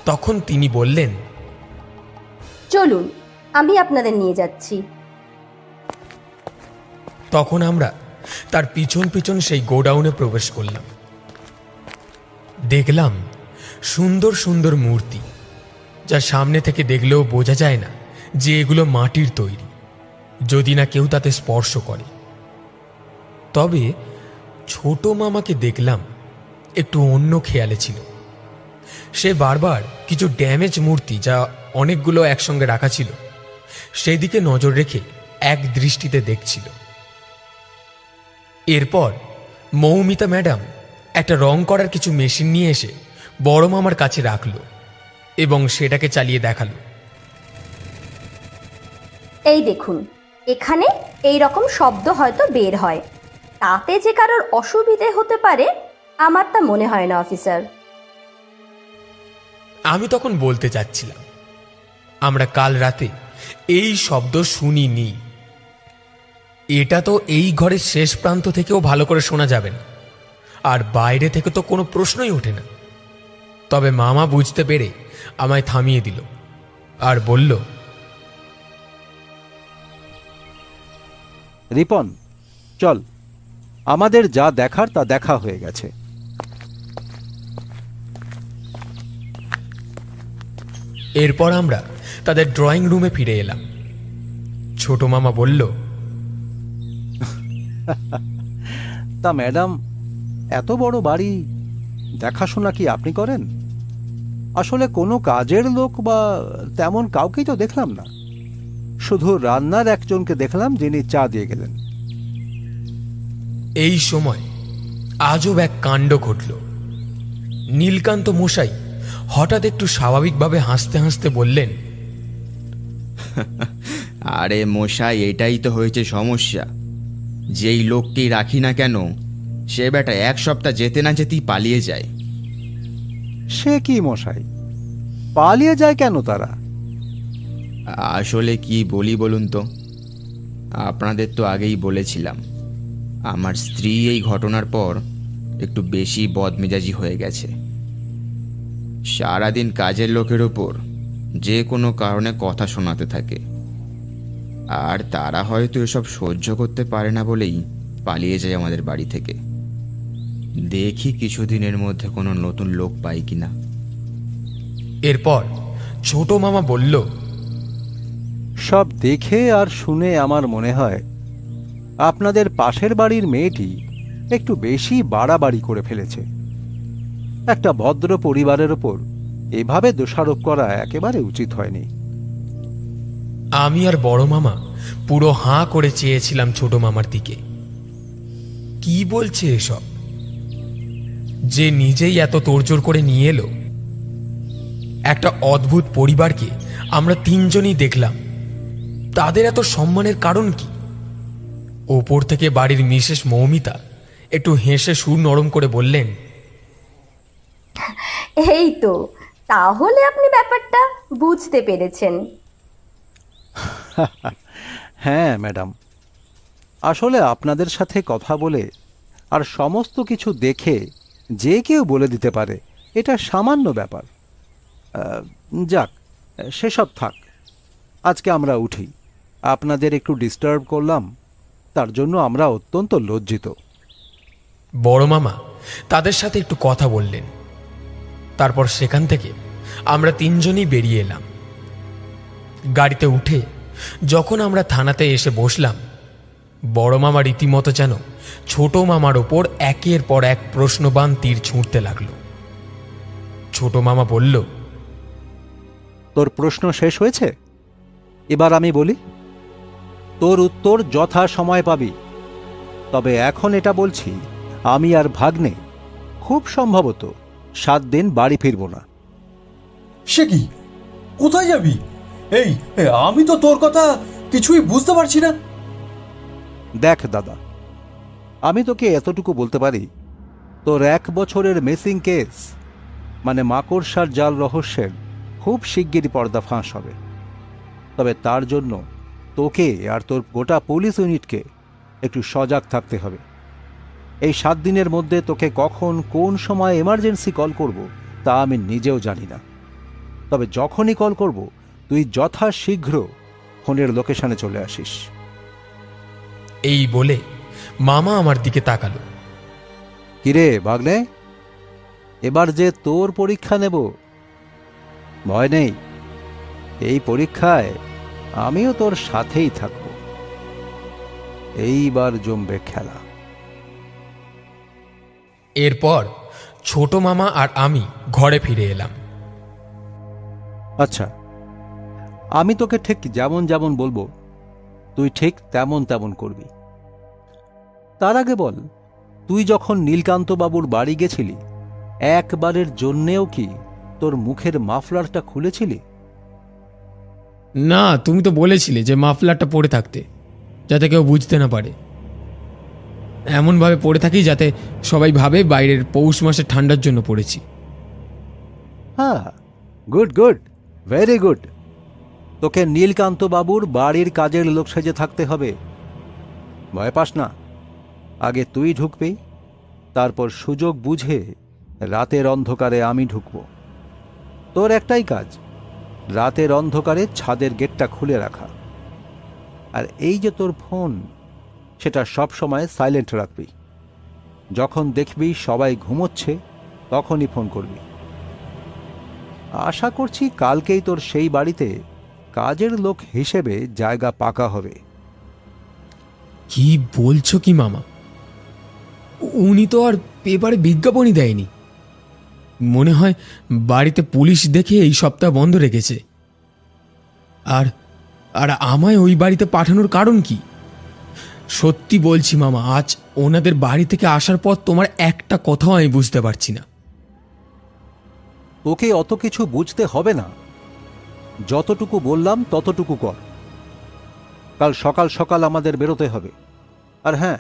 তখন তিনি বললেন, চলুন, আমি আপনাদের নিয়ে যাচ্ছি। তখন আমরা তার পিছন পিছন সেই গোডাউনে প্রবেশ করলাম। দেখলাম সুন্দর সুন্দর মূর্তি, যা সামনে থেকে দেখলেও বোঝা যায় না যে এগুলো মাটির তৈরি, যদি না কেউ তাতে স্পর্শ করে। তবে ছোট মামাকে দেখলাম একটু অন্য খেয়ালে ছিল। সে বারবার কিছু ড্যামেজ মূর্তি, যা অনেকগুলো একসঙ্গে রাখা ছিল, সেই দিকে নজর রেখে এক দৃষ্টিতে দেখছিল। এরপর মৌমিতা ম্যাডাম একটা রং করার কিছু মেশিন নিয়ে এসে বড় মামার কাছে রাখলো এবং সেটাকে চালিয়ে দেখালো। এই দেখুন, এখানে এই রকম শব্দ হয়তো বের হয়, তাতে যে কারোর অসুবিধে হতে পারে আমার তা মনে হয় না অফিসার। আমি তখন বলতে চাচ্ছিলাম, আমরা কাল রাতে এই শব্দ শুনিনি। এটা তো এই ঘরের শেষ প্রান্ত থেকেও ভালো করে শোনা যাবে না, আর বাইরে থেকে তো কোনো প্রশ্নই ওঠে না। তবে মামা বুঝতে পেরে আমায় থামিয়ে দিল আর বলল, রিপন, চল, আমাদের যা দেখার তা দেখা হয়ে গেছে। এরপর আমরা তাদের ড্রয়িং রুমে ফিরে এলাম। ছোট মামা বলল, তা ম্যাডাম, এত বড় বাড়ি দেখাশোনা কি আপনি করেন? আসলে কোনো কাজের লোক বা তেমন কাউকেই তো দেখলাম না, শুধু রান্নার একজনকে দেখলাম, যিনি চা দিয়ে গেলেন। এই সময় আজব এক কাণ্ড ঘটল। নীলকান্ত মশাই হঠাৎ একটু স্বাভাবিকভাবে হাসতে হাসতে বললেন, আরে মশাই, এটাই তো হয়েছে সমস্যা। যেই লোককেই রাখি না কেন, সে বেটা এক সপ্তাহ যেতে না যেতেই পালিয়ে যায়। সে কি মশাই, পালিয়ে যায় কেন তারা? আসলে কি বলি বলুন তো, আপনাদের তো আগেই বলেছিলাম, আমার স্ত্রী এই ঘটনার পর একটু বেশি বদমেজাজি হয়ে গেছে। সারাদিন কাজের লোকের ওপর যে কোনো কারণে কথা শোনাতে থাকে, আর তারা হয়তো এসব সহ্য করতে পারে না বলেই পালিয়ে যায় আমাদের বাড়ি থেকে। দেখি কিছুদিনের মধ্যে কোনো নতুন লোক পাই কিনা। এরপর ছোট মামা বলল, সব দেখে আর শুনে আমার মনে হয় আপনাদের পাশের বাড়ির মেয়েটি একটু বেশি বাড়াবাড়ি করে ফেলেছে। একটা ভদ্র পরিবারের ওপর এভাবে দোষারোপ করা একেবারে উচিত হয়নি। আমি আর বড় মামা পুরো হাঁ করে চেয়েছিলাম ছোট মামার দিকে। কি বলছে এসব? যে নিজেই এত তোড়জোড় করে নিয়ে এলো। একটা অদ্ভুত পরিবারকে আমরা তিনজনই দেখলাম, তাদের এত সম্মানের কারণ কি? ওপর থেকে বাড়ির মিসেস মৌমিতা একটু হেসে সুর নরম করে বললেন, এই তো, তাহলে আপনি ব্যাপারটা বুঝতে পেরেছেন। হ্যাঁ ম্যাডাম, আসলে আপনাদের সাথে কথা বলে আর সমস্ত কিছু দেখে যে কেউ বলে দিতে পারে এটা সামান্য ব্যাপার। যাক, সেসব থাক, আজকে আমরা উঠি। আপনাদের একটু ডিস্টার্ব করলাম, তার জন্য আমরা অত্যন্ত লজ্জিত। বড় মামা তাদের সাথে একটু কথা বললেন। তারপর সেখান থেকে আমরা তিনজনই বেরিয়ে এলাম। গাড়িতে উঠে যখন আমরা থানাতে এসে বসলাম, বড় মামা রীতিমতো যেন ছোট মামার ওপর একের পর এক প্রশ্নবাণ তীর ছুঁড়তে লাগলো। ছোট মামা বলল, তোর প্রশ্ন শেষ হয়েছে? এবার আমি বলি, তোর উত্তর যথা সময় পাবি। তবে এখন এটা বলছি, আমি আর ভাগ্নে খুব সম্ভবত 7 দিন বাড়ি ফিরব না। সে কি? কোথায় যাবি? এই আমি তো তোর কথা কিছুই বুঝতে পারছি না। দেখ দাদা, আমি তোকে এতটুকু বলতে পারি, তোর 1 বছরের মিসিং কেস মানে মাকড়সার জাল রহস্যের খুব শিগগিরই পর্দা ফাঁস হবে। তবে তার জন্য তোকে আর তোর গোটা পুলিশ ইউনিটকে একটু সজাগ থাকতে হবে। এই 7 দিনের মধ্যে তোকে কখন কোন সময় এমার্জেন্সি কল করব তা আমি নিজেও জানি না। তবে যখনই কল করব তুই যথাশীঘ্র ফোনের লোকেশনে চলে আসিস। এই বলে মামা আমার দিকে তাকালো। কিরে ভাগ্নে, এবার যে তোর পরীক্ষা নেব, ভয় নেই, এই পরীক্ষায় আমিও তোর সাথেই থাকব। এইবার জমবে খেলা। এরপর ছোট মামা আর আমি ঘরে ফিরে এলাম। আচ্ছা, আমি তোকে ঠিক যেমন যেমন বলবো তুই ঠিক তেমন তেমন করবি। তার আগে বল, তুই যখন নীলকান্ত বাবুর বাড়ি গেছিলি, একবারের জন্যেও কি তোর মুখের মাফলারটা খুলেছিলি? না, তুমি তো বলেছিলে যে মাফলারটা পরে থাকতে, যাতে কেউ বুঝতে না পারে। এমনভাবে পরে থাকি যাতে সবাই ভাবে বাইরের পৌষ মাসের ঠান্ডার জন্য পড়েছি। হ্যাঁ, গুড গুড, ভেরি গুড। তোকে নীলকান্ত বাবুর বাড়ির কাজের লোক সেজে থাকতে হবে। ভয় পাস না, আগে তুই ঢুকবি, তারপর সুযোগ বুঝে রাতের অন্ধকারে আমি ঢুকব। তোর একটাই কাজ, রাতের অন্ধকারে ছাদের গেটটা খুলে রাখা। আর এই যে তোর ফোন, সেটা সব সময় সাইলেন্ট রাখবি। যখন দেখবি সবাই ঘুমোচ্ছে তখনই ফোন করবি। আশা করছি কালকেই তোর সেই বাড়িতে কাজের লোক হিসেবে জায়গা পাকা হবে। কি বলছো কি মামা? উনি তো আর পেপারে বিজ্ঞাপনই দেয়নি। মনে হয় বাড়িতে পুলিশ দেখে এই সপ্তাহ বন্ধ রেখেছে। আর আর আমায় ওই বাড়িতে পাঠানোর কারণ কি? সত্যি বলছি মামা, আজ ওনাদের বাড়ি থেকে আসার পর তোমার একটা কথাও আমি বুঝতে পারছি না। তোকে অত কিছু বুঝতে হবে না, যতটুকু বললাম ততটুকু কর। কাল সকাল সকাল আমাদের বেরোতে হবে। আর হ্যাঁ,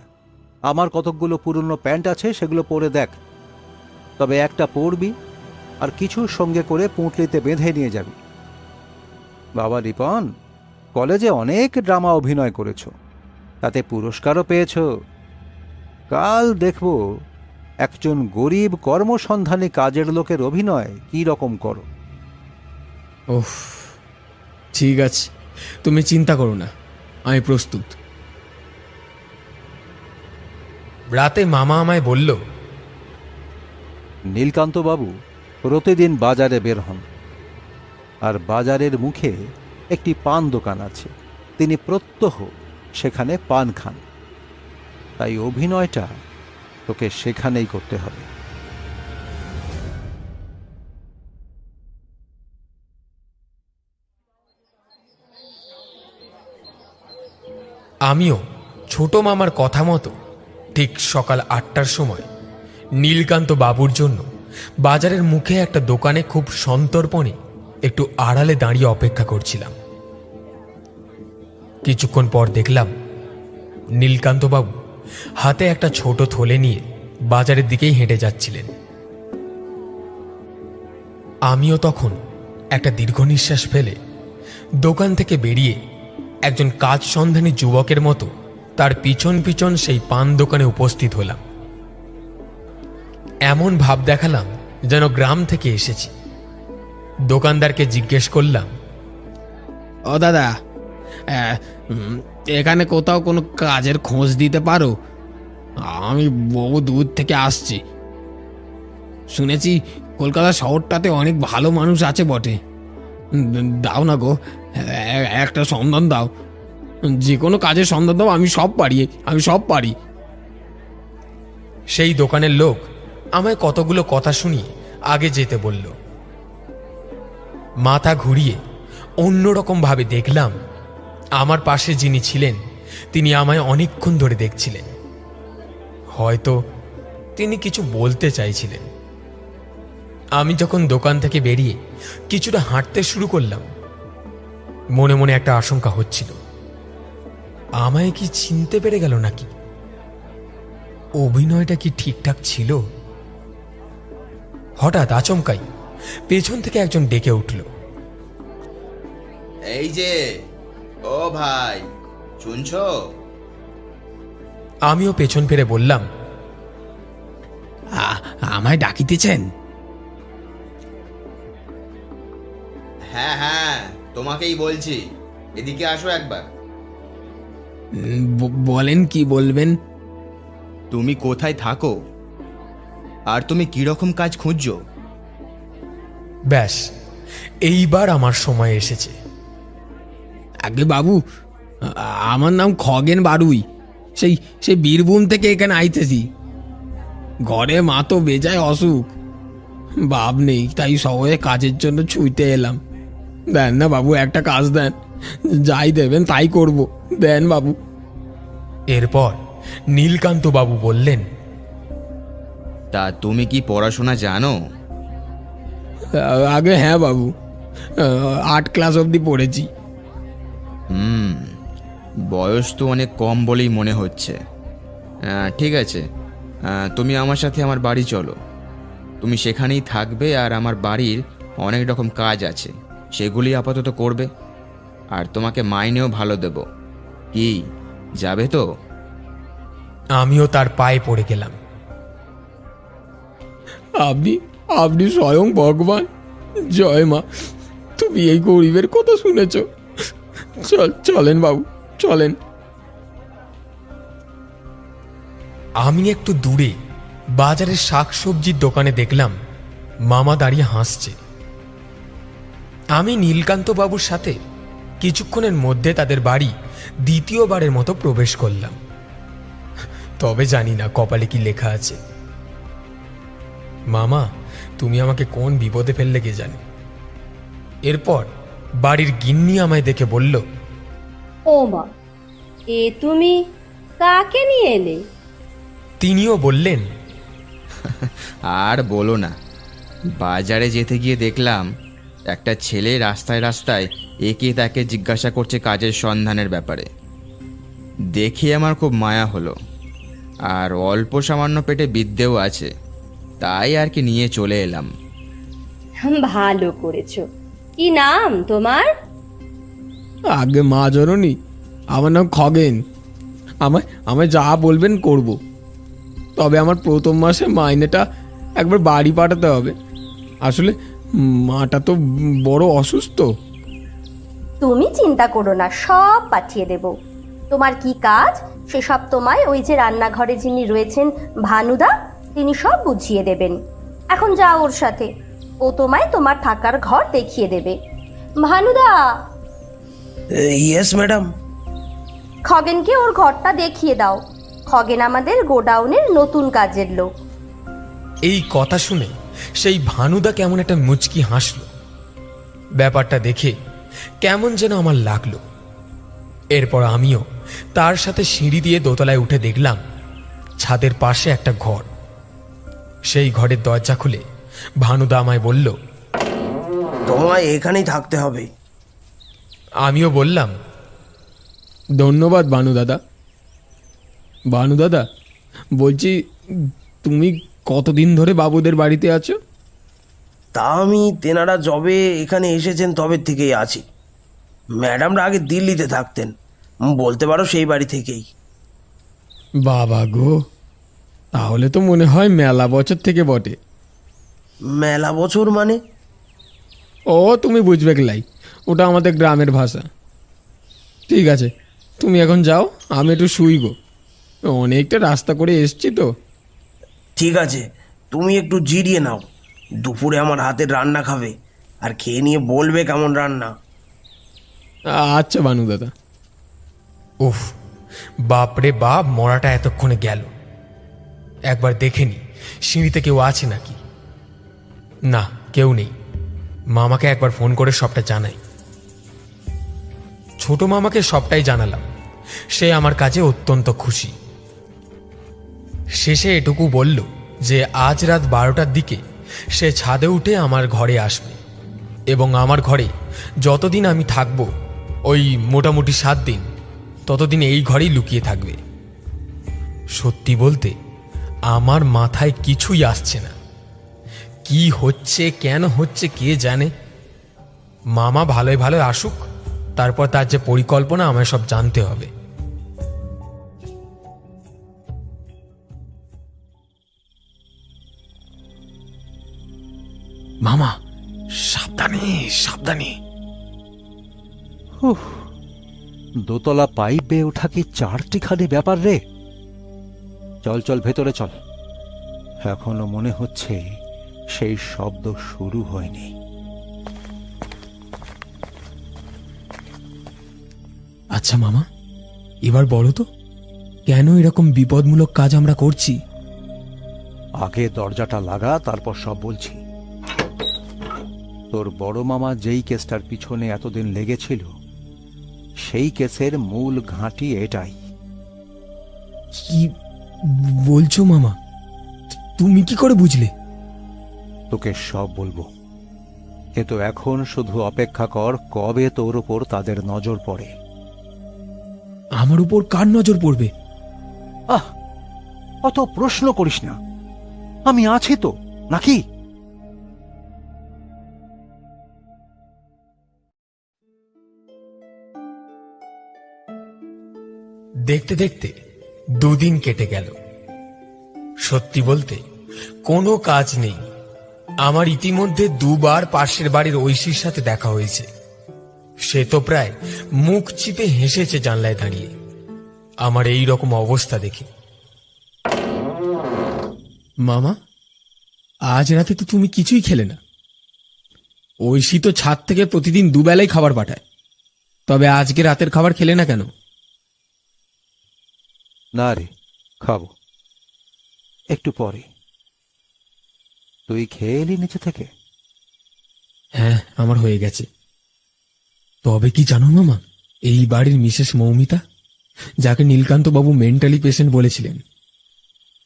আমার কতকগুলো পুরনো প্যান্ট আছে, সেগুলো পরে দেখ। তবে একটা পরবি আর কিছু সঙ্গে করে পুঁটলিতে বেঁধে নিয়ে যাবি। বাবা রিপন, কলেজে অনেক ড্রামা অভিনয় করেছ, তাতে পুরস্কারও পেয়েছ। কাল দেখব একজন গরিব কর্মসন্ধানী কাজের লোকের অভিনয় কি রকম করো। ওহ, ঠিক আছে, তুমি চিন্তা করো না, আমি প্রস্তুত। রাতে মামা আমায় বলল, নীলকান্তবাবু প্রতিদিন বাজারে বের হন, আর বাজারের মুখে একটি পান দোকান আছে। তিনি প্রত্যহ সেখানে পান খান। তাই অভিনয়টা তোকে সেখানেই করতে হবে। আমিও ছোট মামার কথা মতো ঠিক সকাল 8টার সময় নীলকান্ত বাবুর জন্য বাজারের মুখে একটা দোকানে খুব সন্তর্পণে একটু আড়ালে দাঁড়িয়ে অপেক্ষা করছিলাম। কিছুক্ষণ পর দেখলাম নীলকান্ত বাবু হাতে একটা ছোট থলে নিয়ে বাজারের দিকেই হেঁটে যাচ্ছিলেন। আমিও তখন একটা দীর্ঘ নিঃশ্বাস ফেলে দোকান থেকে বেরিয়ে একজন কাজ সন্ধানী যুবকের মতো তার পিছন পিছন সেই পান দোকানে উপস্থিত হলাম। এমন ভাব দেখালাম যেন গ্রাম থেকে এসেছি। দোকানদারকে জিজ্ঞেস করলাম, ও দাদা, এখানে কোথাও কোনো কাজের খোঁজ দিতে পারো? আমি বহু দূর থেকে আসছি। শুনেছি কলকাতা শহরটাতে অনেক ভালো মানুষ আছে বটে। দাও না গো, একটা সন্ধান দাও। যে কোনো কাজের সন্ধান দাও, আমি সব পারি। সেই দোকানের লোক আমায় কতগুলো কথা শুনিয়ে আগে যেতে বলল। মাথা ঘুরিয়ে অন্যরকম ভাবে দেখলাম আমার পাশে যিনি ছিলেন তিনি আমায় অনেকক্ষণ ধরে দেখছিলেন। হয়তো তিনি কিছু বলতে চাইছিলেন। আমি যখন দোকান থেকে বেরিয়ে কিছুটা হাঁটতে শুরু করলাম, মনে মনে একটা আশঙ্কা হচ্ছিল, আমায় কি চিনতে পেরে গেল নাকি? অভিনয়টা কি ঠিকঠাক ছিল? হঠাৎ আচমকাই পেছন থেকে একজন ডেকে উঠল, এই যে, ও ভাই, শুনছো? আমিও পেছন ফিরে বললাম, আমায় ডাকিতেছেন? হ্যাঁ হ্যাঁ, তোমাকেই বলছি, এদিকে আসো একবার। বলেন, কি বলবেন? তুমি কোথায় থাকো আর তুমি কিরকম কাজ খুঁজছো? ব্যাস এইবার আমার সময় এসেছে। আগে বাবু, আমার নাম খগেন বারুই। সেই বীরভূম থেকে এখানে আইতেছি। ঘরে মা তো বেজায় অসুখ, বাপ নেই, তাই শহরে কাজের জন্য ছুঁইতে এলাম। দেন না বাবু, একটা কাজ দেন, যাই দেবেন তাই করব, দেন বাবু। এরপর নীলকান্ত বাবু বললেন, তা তুমি কি পড়াশোনা জানো? আগে হ্যাঁ বাবু, 8 ক্লাস অবধি পড়েছি। বয়স তো অনেক কম বলেই মনে হচ্ছে। ঠিক আছে, তুমি আমার সাথে আমার বাড়ি চলো। তুমি সেখানেই থাকবে আর আমার বাড়ির অনেক রকম কাজ আছে, সেগুলি আপাতত করবে। আর তোমাকে মাইনেও ভালো দেব। কি, যাবে তো? আমিও তার পায়ে পড়ে গেলাম। আপনি স্বয়ং ভগবান। জয় মা, তুমি এই গরিবের কথা শুনেছ। চলেন বাবু, চলেন। আমি একটু দূরে বাজারের শাকসবজির দোকানে দেখলাম মামা দাঁড়িয়ে হাসছে। আমি নীলকান্ত বাবুর সাথে কিছুক্ষণের মধ্যে তাদের বাড়ি দ্বিতীয়বারের মতো প্রবেশ করলাম। তবে জানি না কপালে কি লেখা আছে। মামা, তুমি আমাকে কোন বিপদে ফেললে কে জানে। এরপর বাড়ির গিন্নি আমায় দেখে বলল, ও মা, এ তুমি কাকে নিয়ে এলে? তিনিও বললেন, আর বলো না, বাজারে যেতে গিয়ে দেখলাম একটা ছেলে রাস্তায় রাস্তায় একে তাকে জিজ্ঞাসা করছে কাজের সন্ধানের ব্যাপারে। দেখে আমার খুব মায়া হলো, আর অল্প সামান্য পেটে বিদ্যেও আছে, তাই আর কি নিয়ে চলে এলাম। ভালো করেছো। কি নাম তোমার? আগে মা জননী, আমার নাম খগেন। আমায় যা বলবেন করব। তবে আমার প্রথম মাসে মাইনেটা একবার বাড়ি পাঠাতে হবে। আসলে মাটা তো বড় অসুস্থ। তুমি চিন্তা করো না, সব পাঠিয়ে দেব। তোমার কি কাজ সেসব তোমায় ওই যে রান্নাঘরে যিনি রয়েছেন ভানুদা, তিনি সব বুঝিয়ে দেবেন। এখন যাও ওর সাথে, ও তোমায় তোমার থাকার ঘর দেখিয়ে দেবে। ভানুদা, ইয়েস ম্যাডাম। খগেনকে ওর ঘরটা দেখিয়ে দাও। খগেন আমাদের গোডাউনের নতুন কাজের লোক। এই কথা শুনে সেই ভানুদা কেমন একটা মুচকি হাসল। ব্যাপারটা দেখে কেমন যেন আমার লাগলো। এরপর আমিও তার সাথে সিঁড়ি দিয়ে দোতলায় উঠে দেখলাম ছাদের পাশে একটা ঘর। সেই ঘরের দরজা খুলে ভানুদা আমায় বলল, তোমায় এখানেই থাকতে হবে। আমিও বললাম, ধন্যবাদ ভানু দাদা। ভানু দাদা, বলছি তুমি কতদিন ধরে বাবুদের বাড়িতে আছো? তা আমি তেনারা যবে এখানে এসেছেন তবে থেকেই আছি। ম্যাডামরা আগে দিল্লিতে থাকতেন, বলতে পারো সেই বাড়ি থেকেই। বাবা গো, তাহলে তো মনে হয় মেলা বছর থেকে বটে। মেলা বছর মানে? ও তুমি বুঝবে গেলাই, ওটা আমাদের গ্রামের ভাষা। ঠিক আছে, তুমি এখন যাও, আমি একটু শুই গো, অনেকটা রাস্তা করে এসছি তো। ঠিক আছে, তুমি একটু জিরিয়ে নাও। দুপুরে আমার হাতের রান্না খাবে, আর খেয়ে নিয়ে বলবে কেমন রান্না। আচ্ছা বানু দাদা। উফ, বাপরে বাপ, মরাটা এতক্ষণে গেল। একবার দেখে নি সিঁড়িতে কেউ আছে নাকি। না, কেউ নেই। মামাকে একবার ফোন করে সবটা জানাই। ছোট মামাকে সবটাই জানালাম। সে আমার কাজে অত্যন্ত খুশি। শেষে এটুকু বলল যে আজ রাত 12টার দিকে সে ছাদে উঠে আমার ঘরে আসবে, এবং আমার ঘরে যতদিন আমি থাকব, ওই মোটামুটি 7 দিন, ততদিন এই ঘরেই লুকিয়ে থাকবে। সত্যি বলতে আমার মাথায় কিছুই আসছে না। কি হচ্ছে, কেন হচ্ছে, কে জানে। মামা ভালোই ভালো আসুক, তারপর তার যে পরিকল্পনা আমায় সব জানতে হবে। মামা, সাবধানে সাবধানে। উফ, দোতলা পাইপ বেয়ে ওঠা কি চারটিখানি ব্যাপার রে। চল চল, ভেতরে চল। এখনো মনে হচ্ছে সেই শব্দ শুরু হয়নি। আচ্ছা মামা, এবার বলো তো, কেন এরকম বিপদমূলক কাজ আমরা করছি? আগে দরজাটা লাগা, তারপর সব বলছি। তোর বড় মামা যেই কেসটার পিছনে এতদিন লেগেছিল, সেই কেসের মূল ঘাঁটি এটাই। কি বলছো মামা? তুমি কি করে বুঝলে? তোকে সব বলবো, কিন্তু এখন শুধু অপেক্ষা কর কবে তোর উপর তাদের নজর পড়ে। আমার উপর কার নজর পড়বে? আহ, অত প্রশ্ন করিস না, আমি আছি তো, নাকি? দেখতে দেখতে 2 দিন কেটে গেল। সত্যি বলতে কোনো কাজ নেই। আমার ইতিমধ্যে 2 বার পাশের বাড়ির ঐশীর সাথে দেখা হয়েছে। সে তো প্রায় মুখ চিপে হেসেছে জানলায় দাঁড়িয়ে আমার এই রকম অবস্থা দেখে। মামা, আজ রাতে তো তুমি কিছুই খেলে না। ঐশী তো ছাদ থেকে প্রতিদিন দুবেলাই খাবার পাঠায়, তবে আজকে রাতের খাবার খেলে না কেন? না রে, খাবো একটু পরে। তুই খেয়ে এলি নিচে থেকে? হ্যাঁ, আমার হয়ে গেছে। তবে কি জানো মামা, এই বাড়ির মিসেস মৌমিতা, যাকে নীলকান্ত বাবু মেন্টালি পেশেন্ট বলেছিলেন,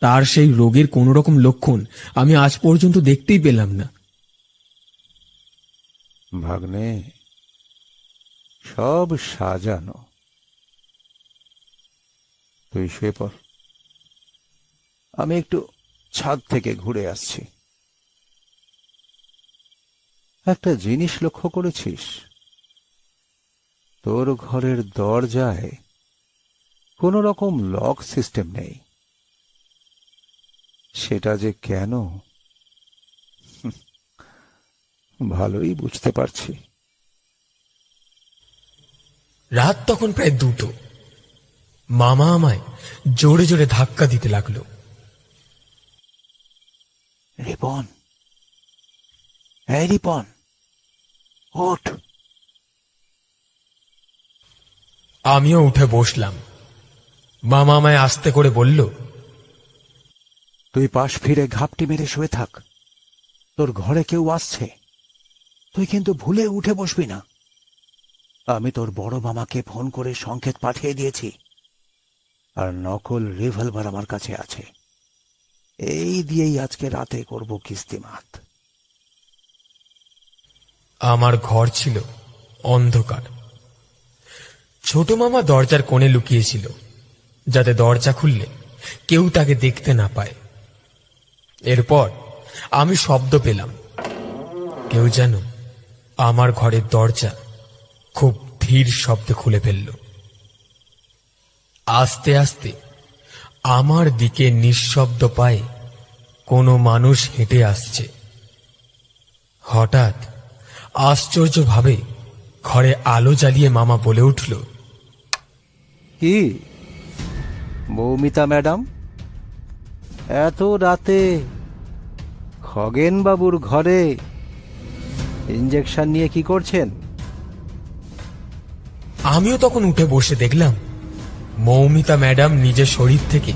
তার সেই রোগের কোন রকম লক্ষণ আমি আজ পর্যন্ত দেখতেই পেলাম না। ভাগ্নে, সব সাজানো। তুই শুয়ে পড়, আমি একটু ছাদ থেকে ঘুরে আসছি। একটা জিনিস লক্ষ্য করেছিস? তোর ঘরের দরজায় কোন রকম লক সিস্টেম নেই। সেটা যে কেন, ভালোই বুঝতে পারছি। রাত তখন প্রায় 2টো। মামা আমায় জোরে জোরে ধাক্কা দিতে লাগলো। রিপন, এই রিপন, ওঠ। আমিও উঠে বসলাম। মামা আমায় আস্তে করে বলল, তুই পাশ ফিরে ঘাপটি মেরে শুয়ে থাক। তোর ঘরে কেউ আসছে, তুই কিন্তু ভুলে উঠে বসবি না। আমি তোর বড় মামাকে ফোন করে সংকেত পাঠিয়ে দিয়েছি, আর নকল রিভলভার আমার কাছে আছে। এই দিয়েই আজকে রাতে করব কিস্তিমাত। আমার ঘর ছিল অন্ধকার। ছোট মামা দরজার কোণে লুকিয়েছিল, যাতে দরজা খুললে কেউ তাকে দেখতে না পায়। এরপর আমি শব্দ পেলাম। কেউ যেন আমার ঘরের দরজা খুব ধীর শব্দে খুলে ফেলল। আস্তে আস্তে আমার দিকে নিঃশব্দ পায়ে কোনো মানুষ হেঁটে আসছে। হঠাৎ আশ্চর্যভাবে ঘরে আলো জ্বালিয়ে মামা বলে উঠল, কি মৌমিতা ম্যাডাম, এত রাতে খগেন বাবুর ঘরে ইঞ্জেকশন নিয়ে কি করছেন? আমিও তখন উঠে বসে দেখলাম মৌমিতা ম্যাডাম নিজের শরীর থেকে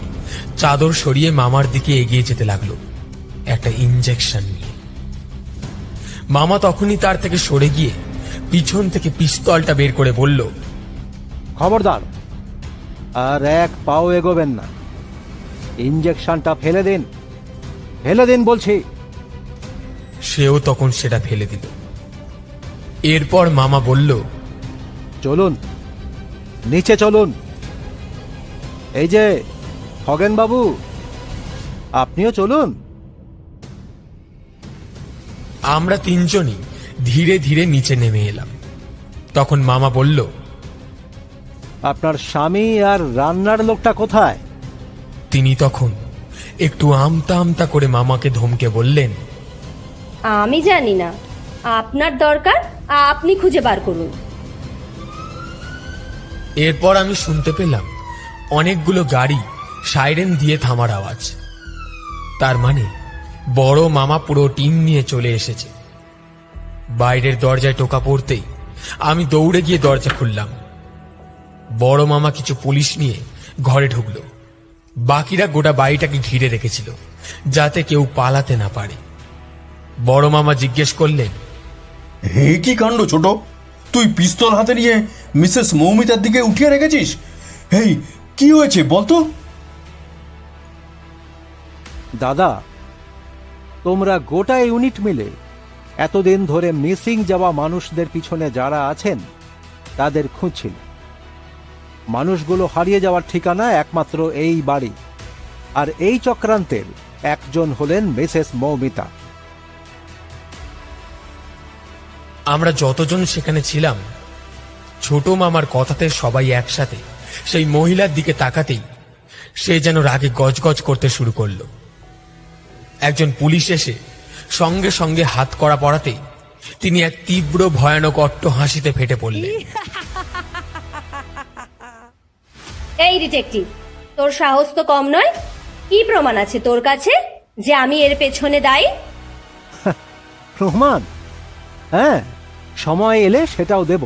চাদর সরিয়ে মামার দিকে এগিয়ে যেতে লাগলো একটা ইঞ্জেকশন নিয়ে। মামা তখনই তার থেকে সরে গিয়ে পিছন থেকে পিস্তলটা বের করে বলল, খবরদার, আর এক পাও এগোবেন না। ইঞ্জেকশনটা ফেলে দিন, ফেলে দিন বলছি। সেও তখন সেটা ফেলে দিল। এরপর মামা বলল, চলুন, নিচে চলুন। এই যে খগেন বাবু, আপনিও চলুন। আমরা তিনজনই ধীরে ধীরে নিচে নেমে এলাম। তখন মামা বলল, আপনার স্বামী আর রান্নার লোকটা কোথায়? তিনি তখন একটু আমতা আমতা করে মামাকে ধমকে বললেন, আমি জানি না, আপনার দরকার, আপনি খুঁজে বার করুন। এরপর আমি শুনতে পেলাম অনেকগুলো গাড়ি সাইরেন দিয়ে থামার আওয়াজ। তার মানে বড় মামা পুরো টিম নিয়ে চলে এসেছে। বাইরের দরজায় টোকা পড়তেই আমি দৌড়ে গিয়ে দরজা খুললাম। বড় মামা কিছু পুলিশ নিয়ে ঘরে ঢুকলো। বাকিরা গোটা বাড়িটাকে ঘিরে রেখেছিল যাতে কেউ পালাতে না পারে। বড় মামা জিজ্ঞেস করলেন, হে কি কাণ্ড ছোট, তুই পিস্তল হাতে নিয়ে মিসেস মৌমিতার দিকে উঠিয়ে রেখেছিস? হেই, কি হয়েছে বলতো? দাদা, তোমরা গোটা ইউনিট মিলে এতদিন ধরে মিসিং যাওয়া মানুষদের পিছনে যারা আছেন তাদের খুঁজছিল। মানুষগুলো হারিয়ে যাওয়ার ঠিকানা একমাত্র এই বাড়ি, আর এই চক্রান্তের একজন হলেন মিসেস মৌমিতা। আমরা যতজন সেখানে ছিলাম, ছোট মামার কথাতে সবাই একসাথে সেই মহিলার দিকে তাকাতেই সে যেন রাগে গজগজ করতে শুরু করলো। একজন পুলিশ এসে সঙ্গে সঙ্গে হাত করা পড়াতেই তিনি এক তীব্র ভয়ানক অট্ট হাসিতে ফেটে পড়লেন। এই ডিটেকটিভ, তোর সাহস তো কম নয়। কি প্রমাণ আছে তোর কাছে যে আমি এর পেছনে দায়ী? প্রমাণ? হ্যাঁ, সময় এলে সেটাও দেব।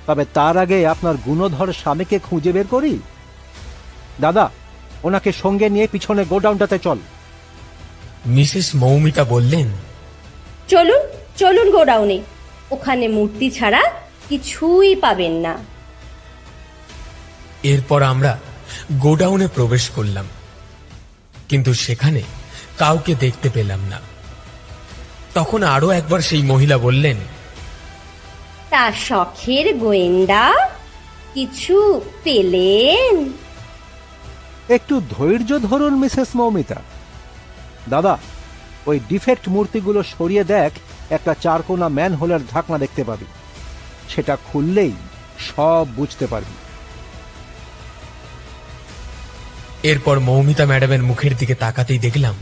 তবে তার আগে আপনার গুণধর স্বামীকে খুঁজে বের করি। দাদা, ওনাকে সঙ্গে নিয়ে পিছনে গোডাউনটাতে চল। মিসেস মৌমিতা বললেন, চলুন চলুন গোডাউনে, ওখানে মূর্তি ছাড়া কিছুই পাবেন না। এরপর আমরা গোডাউনে প্রবেশ করলাম, কিন্তু সেখানে কাউকে দেখতে পেলাম না। তখন আরো একবার সেই মহিলা বললেন, তা শখের গোয়েন্দা, কিছু পেলেন? একটু ধৈর্য ধরুন মিসেস মৌমিতা। দাদা, ওই ডিফেক্ট মূর্তিগুলো সরিয়ে দেখ, একটা চারকোনা ম্যানহোলের ঢাকনা দেখতে পাবি। সেটা খুললেই সব বুঝতে পারবি। এরপর মৌমিতা ম্যাডামের মুখের দিকে তাকাতেই দেখলাম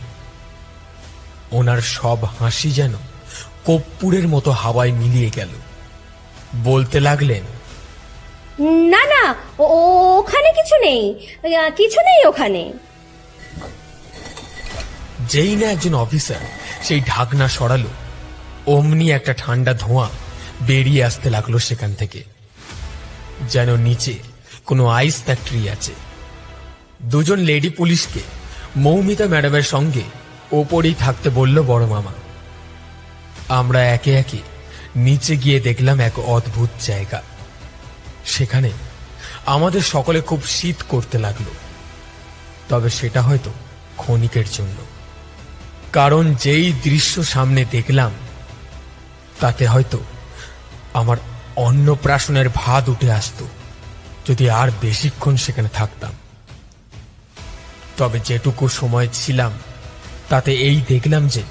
ওনার সব হাসি যেন কর্পূরের মতো হাওয়ায় মিলিয়ে গেল। বলতে লাগলেন, না না, ওখানে কিছু নেই, কিছু নেই ওখানে। যেই না একজন অফিসার সেই ঢাকনা সরালো, অমনি একটা ঠান্ডা ধোঁয়া বেরিয়ে আসতে লাগলো সেখান থেকে, যেন নিচে কোনো আইস ফ্যাক্টরি আছে। দুজন লেডি পুলিশকে মৌমিতা ম্যাডামের সঙ্গে ওপরেই থাকতে বলল বড় মামা। আমরা একে একে নিচে গিয়ে দেখলাম এক অদ্ভুত জায়গা। সেখানে আমাদের সকলে খুব শীত করতে লাগলো, তবে সেটা হয়তো ক্ষণিকের জন্য, কারণ যেই দৃশ্য সামনে দেখলাম তাতে হয়তো আমার অন্নপ্রাশনের ভাত উঠে আসতো যদি আর বেশিক্ষণ সেখানে থাকতাম। তবে যেটুকু সময় ছিলাম তাতে এই দেখলাম যে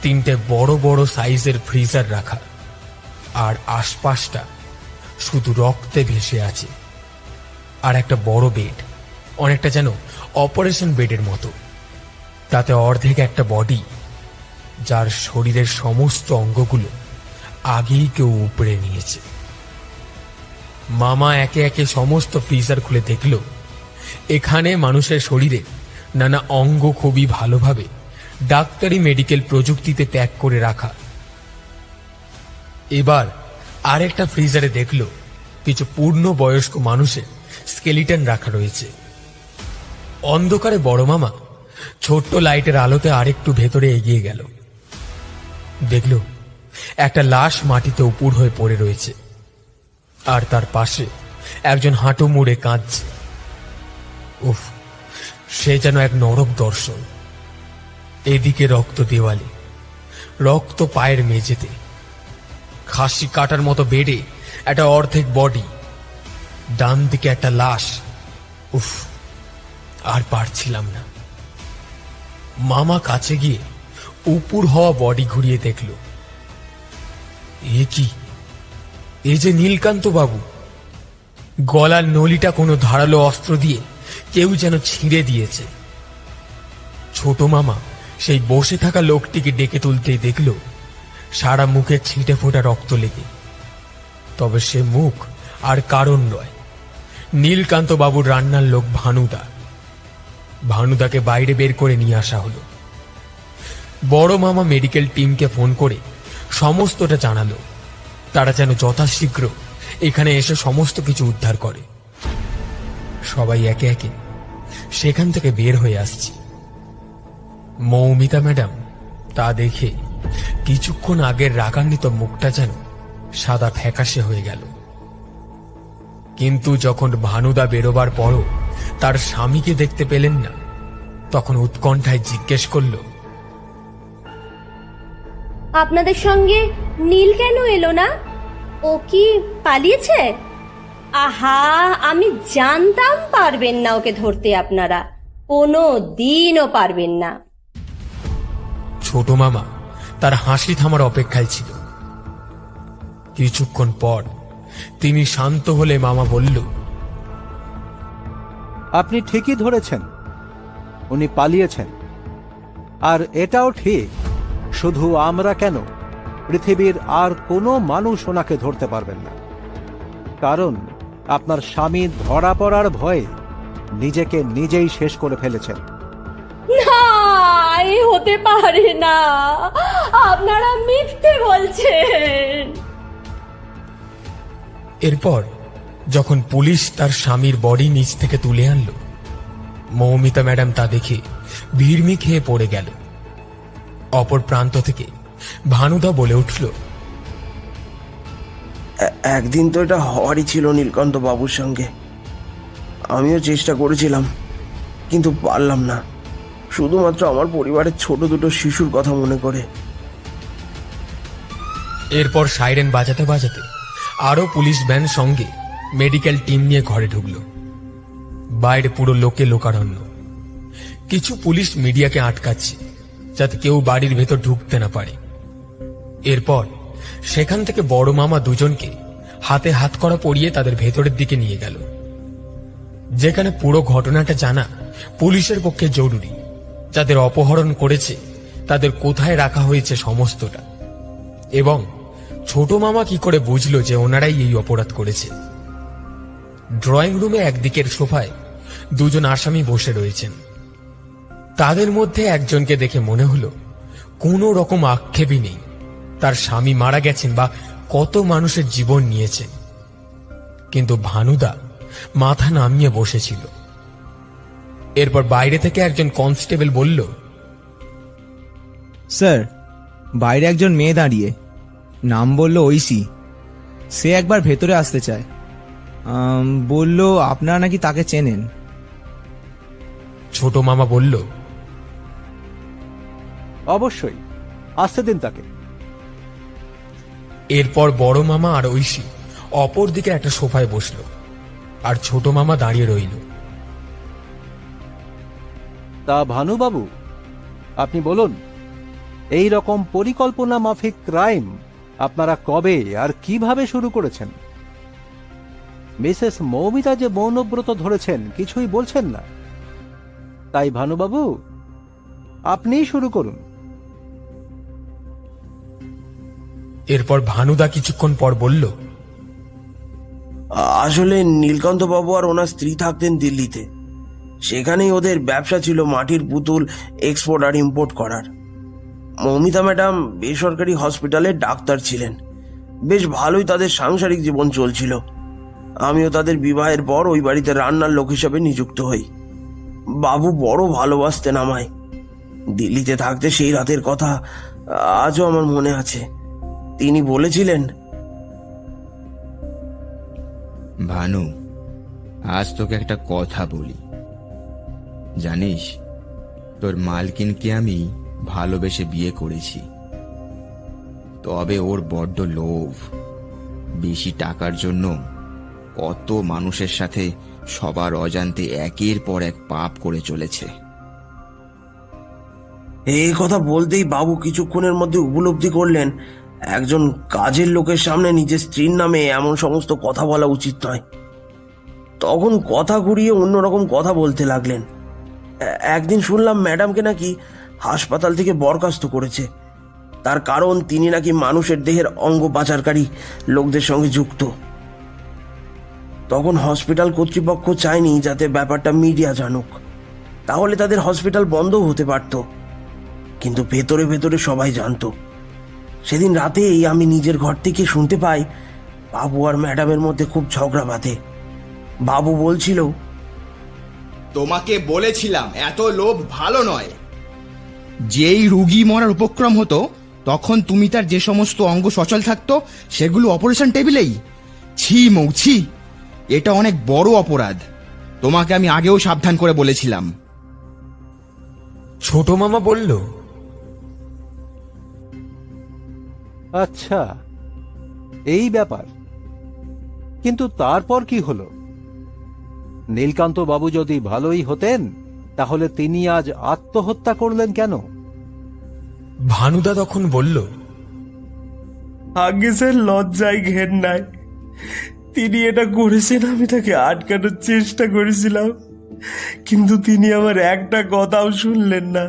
তিনটে বড় বড় সাইজের ফ্রিজার রাখা, আর আশপাশটা শুধু রক্তে ভেসে আছে। আর একটা বড় বেড, অনেকটা যেন অপারেশন বেডের মতো, তাতে অর্ধেক একটা বডি যার শরীরের সমস্ত অঙ্গগুলো আগেই কেউ উপড়ে নিয়েছে। মামা একে একে সমস্ত ফ্রিজার খুলে দেখল এখানে মানুষের শরীরে নানা অঙ্গ খুবই ভালোভাবে ডাক্তারি মেডিকেল প্রযুক্তিতে প্যাক করে রাখা। এবার আরেকটা ফ্রিজারে দেখল কিছু পূর্ণ বয়স্ক মানুষের স্কেলিটন রাখা রয়েছে। অন্ধকারে বড় মামা ছোট্ট লাইটের আলোতে আরেকটু ভেতরে এগিয়ে গেল। দেখল একটা লাশ মাটিতে উপুর হয়ে পড়ে রয়েছে, আর তার পাশে একজন হাঁটু মুড়ে কাঁদছে। উফ, সে যেন এক নরক দর্শন। এদিকে রক্ত দেওয়ালে, রক্ত পায়ের মেঝেতে, খাসি কাটার মতো বেডে একটা অর্ধেক বডি, ডান দিকে একটা লাশ। উফ, আর পারছিলাম না। মামা কাছে গিয়ে উপুর হওয়া বডি ঘুরিয়ে দেখল, এ কি, এ যে নীলকান্ত বাবু। গলার নলিটা কোনো ধারালো অস্ত্র দিয়ে কেউ যেন ছিঁড়ে দিয়েছে। ছোট মামা সেই বসে থাকা লোকটিকে ডেকে তুলতেই দেখল সারা মুখে ছিটে ফোটা রক্ত লেগে। তবে সে মুখ আর কারণ নয়, নীলকান্ত বাবুর রান্নার লোক ভানুদা। ভানুদাকে বাইরে বের করে নিয়ে আসা হলো। বড় মামা মেডিকেল টিমকে ফোন করে সমস্তটা জানালো। তারা যেন যথাশীঘ্র এখানে এসে সমস্ত কিছু উদ্ধার করে। সবাই একে একে সেখান থেকে বের হয়ে আসছে। মৌমিতা ম্যাডাম তা দেখে কিছুক্ষণ আগের রাগান্বিত মুখটা যেন সাদা ফ্যাকাশে হয়ে গেল। কিন্তু যখন ভানুদা বেরোবার পরও তার স্বামীকে দেখতে পেলেন না, তখন উৎকণ্ঠায় জিজ্ঞেস করল, আপনাদের সঙ্গে নীল কেন এলো না? ও কি পালিয়েছে? আহা, আমি জানতাম পারবেন না ওকে ধরতে, আপনারা কোনো দিনও পারবেন না। ছোট মামা তার হাসি থামার অপেক্ষায় ছিল। কিছুক্ষণ পর তিনি শান্ত হলে মামা বলল, আপনি ঠিকই ধরেছেন, উনি পালিয়েছেন। আর এটাও ঠিক, শুধু আমরা কেন, পৃথিবীর আর কোনো মানুষ ওনাকে ধরতে পারবেন না। কারণ আপনার স্বামী ধরা পড়ার ভয়ে নিজেকে নিজেই শেষ করে ফেলেছেন। না, এ হতে পারে না, আপনারা মিথ্যে বলছেন। এরপর যখন পুলিশ তার স্বামীর বডি নিচ থেকে তুলে আনলো, মৌমিতা ম্যাডাম তা দেখে ভিড়মি খেয়ে পড়ে গেল। অপর প্রান্ত থেকে ভানুদা বলে উঠল, একদিন তো এটা হওয়ারই ছিল নীলকান্ত বাবুর সঙ্গে। আমিও চেষ্টা করেছিলাম, কিন্তু পারলাম না, শুধুমাত্র আমার পরিবারের ছোট দুটো শিশুর কথা মনে করে। এরপর সাইরেন বাজাতে বাজাতে আরো পুলিশ ভ্যান সঙ্গে মেডিকেল টিম নিয়ে ঘরে ঢুকলো। বাইরে পুরো লোকে লোকারণ্য। কিছু পুলিশ মিডিয়াকে আটকাচ্ছে যাতে কেউ বাড়ির ভেতর ঢুকতে না পারে। এরপর সেখান থেকে বড় মামা দুজনকে হাতে হাত করা পরিয়ে তাদের ভেতরের দিকে নিয়ে গেল, যেখানে পুরো ঘটনাটা জানা পুলিশের পক্ষে জরুরি। যাদের অপহরণ করেছে তাদের কোথায় রাখা হয়েছে সমস্তটা, এবং ছোট মামা কি করে বুঝলো যে ওনারাই এই অপরাধ করেছে। ড্রয়িং রুমে একদিকের সোফায় দুজন আসামি বসে রয়েছেন। তাদের মধ্যে একজনকে দেখে মনে হলো কোনো রকম আক্ষেপই নেই, তার স্বামী মারা গেছেন বা কত মানুষের জীবন নিয়েছেন। কিন্তু ভানুদা মাথা নামিয়ে বসেছিল। এরপর বাইরে থেকে একজন কনস্টেবল বলল, স্যার, বাইরে একজন মেয়ে দাঁড়িয়ে, নাম বলল ঐশী। সে একবার ভেতরে আসতে চায়। বলল আপনারা নাকি তাকে চেনেন। ছোট মামা বলল, অবশ্যই, আসতে দিন তাকে। এরপর বড় মামা আর ঐশী অপর দিকে একটা সোফায় বসল, আর ছোট মামা দাঁড়িয়ে রইল। তা ভানুবাবু, আপনি বলুন, এই রকম পরিকল্পনা মাফিক ক্রাইম আপনারা কবে আর কিভাবে শুরু করেছেন? মিসেস মৌমিতা যে মৌনব্রত ধরেছেন কিছুই বলছেন না, তাই ভানুবাবু আপনিই শুরু করুন। এরপর ভানুদা কিছুক্ষণ পর বলল, আসলে নীলকান্ত বাবু আর ওনার স্ত্রী থাকতেন দিল্লিতে। সেখানেই ওদের ব্যবসা ছিল মাটির পুতুল এক্সপোর্ট আর ইম্পোর্ট করার। মৌমিতা ম্যাডাম বেসরকারি হসপিটালে ডাক্তার ছিলেন। বেশ ভালোই তাদের সাংসারিক জীবন চলছিল। আমিও তাদের বিবাহের পর ওই বাড়িতে রান্নার লোক হিসাবে নিযুক্ত হই। বাবু বড় ভালোবাসতেন আমায়। দিল্লিতে থাকতে সেই রাতের কথা আজও আমার মনে আছে। তিনি বলেছিলেন, ভানু, আজ তোকে একটা কথা বলি। জানিস, তোর মালকিনকে আমি ভালোবেসে বিয়ে করেছি। তবে ওর বড্ড লোভ। বেশি টাকার জন্য কত মানুষের সাথে সবার অজান্তে একের পর এক পাপ করে চলেছে। এই কথা বলতেই বাবু কিছুক্ষণের মধ্যে উপলব্ধি করলেন একজন কাজের লোকের সামনে নিজের স্ত্রীর নামে এমন সমস্ত কথা বলা উচিত নয়। তখন কথা ঘুরিয়ে অন্যরকম কথা বলতে লাগলেন। একদিন শুনলাম ম্যাডামকে নাকি হাসপাতাল থেকে বরখাস্ত করেছে। তার কারণ তিনি নাকি মানুষের দেহের অঙ্গ পাচারকারী লোকদের সঙ্গে যুক্ত। তখন হসপিটাল কর্তৃপক্ষ চায়নি যাতে ব্যাপারটা মিডিয়া জানুক, তাহলে তাদের হসপিটাল বন্ধও হতে পারত। কিন্তু ভেতরে ভেতরে সবাই জানতো। সেদিন রাতেই আমি নিজের ঘর থেকে শুনতে পাই বাবু আর ম্যাডামের মধ্যে খুব ঝগড়া বাঁধে। বাবু বলছিল, তোমাকে বলেছিলাম এত লোভ ভালো নয়। যেই রুগী মরার উপক্রম হতো তখন তুমি তার যে সমস্ত অঙ্গ সচল থাকতো সেগুলো অপারেশন টেবিলেই। ছি মৌ, ছি, এটা অনেক বড় অপরাধ। তোমাকে আমি আগেও সাবধান করে বলেছিলাম। ছোট মামা বলল, আচ্ছা, এই ব্যাপার। কিন্তু তারপর কি হলো? নীলকান্ত বাবু যদি ভালোই হতেন তাহলে তিনি আজ আত্মহত্যা করলেন কেন? ভানুদা তখন বলল, আগে স্যার লজ্জায় ঘেন্নায় তিনি এটা করেছেন। আমি তাকে আটকানোর চেষ্টা করেছিলাম, কিন্তু তিনি আমার একটা কথাও শুনলেন না।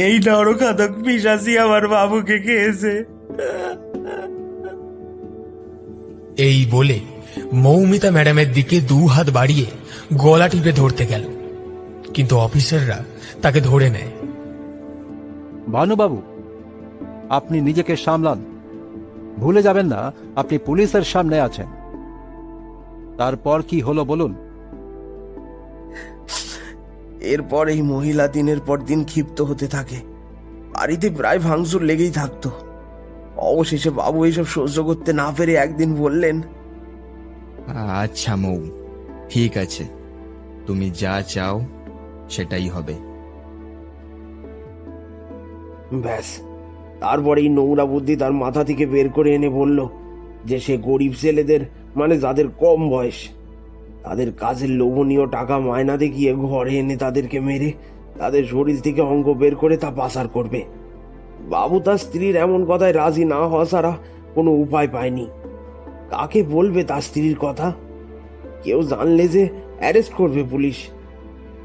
এই নরখাদক পিশাচি আমার বাবুকে খেয়েছে। এই বলে মৌমিতা ম্যাডামের দিকে 2 হাত বাড়িয়ে গলা টিপে ধরতে গেল, কিন্তু অফিসাররা তাকে ধরে নেয়। ভানুবাবু, আপনি নিজেকে সামলান। ভুলে যাবেন না আপনি পুলিশের সামনে আছেন। তারপর কি হলো বলুন। এরপর এই মহিলা দিনের পর দিন ক্ষিপ্ত হতে থাকে। বাড়িতে প্রায় ভাঙচুর লেগেই থাকতো। অবশেষে বাবু এইসব সহ্য করতে না পেরে একদিন বললেন, আচ্ছা মৌ, ঠিক আছে, তুমি যা চাও সেটাই হবে। ব্যাস, তারপরে এই নোংরা বুদ্ধি তার মাথা থেকে বের করে এনে বলল যে সে গরিব ছেলেদের, মানে যাদের কম বয়স, তাদের কাজের লোভনীয় টাকা মায়না দেখিয়ে ঘরে এনে তাদেরকে মেরে তাদের শরীর থেকে অঙ্গ বের করে তা পাচার করবে। বাবু তার স্ত্রীর এমন কথায় রাজি না হওয়া ছাড়া কোনো উপায় পায়নি। কাকে বলবে তার স্ত্রীর কথা? কেউ জানলে যে অ্যারেস্ট করবে পুলিশ।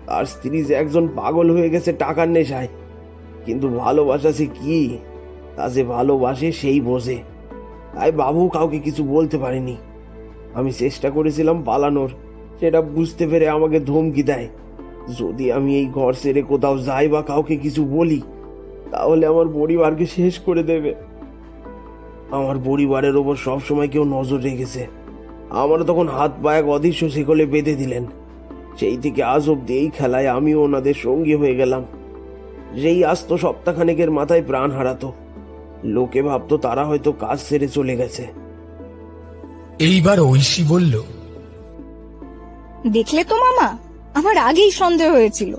তার স্ত্রী যে একজন পাগল হয়ে গেছে টাকার নেশায়, কিন্তু ভালোবাসা সে কি, তা যে ভালোবাসে সেই বোঝে। তাই বাবু কাউকে কিছু বলতে পারেনি। আমি চেষ্টা করেছিলাম পালানোর, সেটা বুঝতে পেরে আমাকে ধমকি দেয়, যদি আমি এই ঘর ছেড়ে কোথাও যাই বা কাউকে কিছু বলি তাহলে আমার পরিবারকে শেষ করে দেবে। আমার পরিবারের ওপর সবসময় কেউ নজর রেখেছে। আমার তখন হাত পা এক অদৃশ্য শিকলে বেঁধে দিলেন। সেই থেকে আজ অব্দি এই খেলায় আমিও ওনাদের সঙ্গী হয়ে গেলাম। যেই আসতো সপ্তাহখানেকের মাথায় প্রাণ হারাতো। লোকে ভাবতো তারা হয়তো কাজ ছেড়ে চলে গেছে। এইবার ঐশী বলল, দেখলে তো মামা, আমার আগেই সন্দেহ হয়েছিল।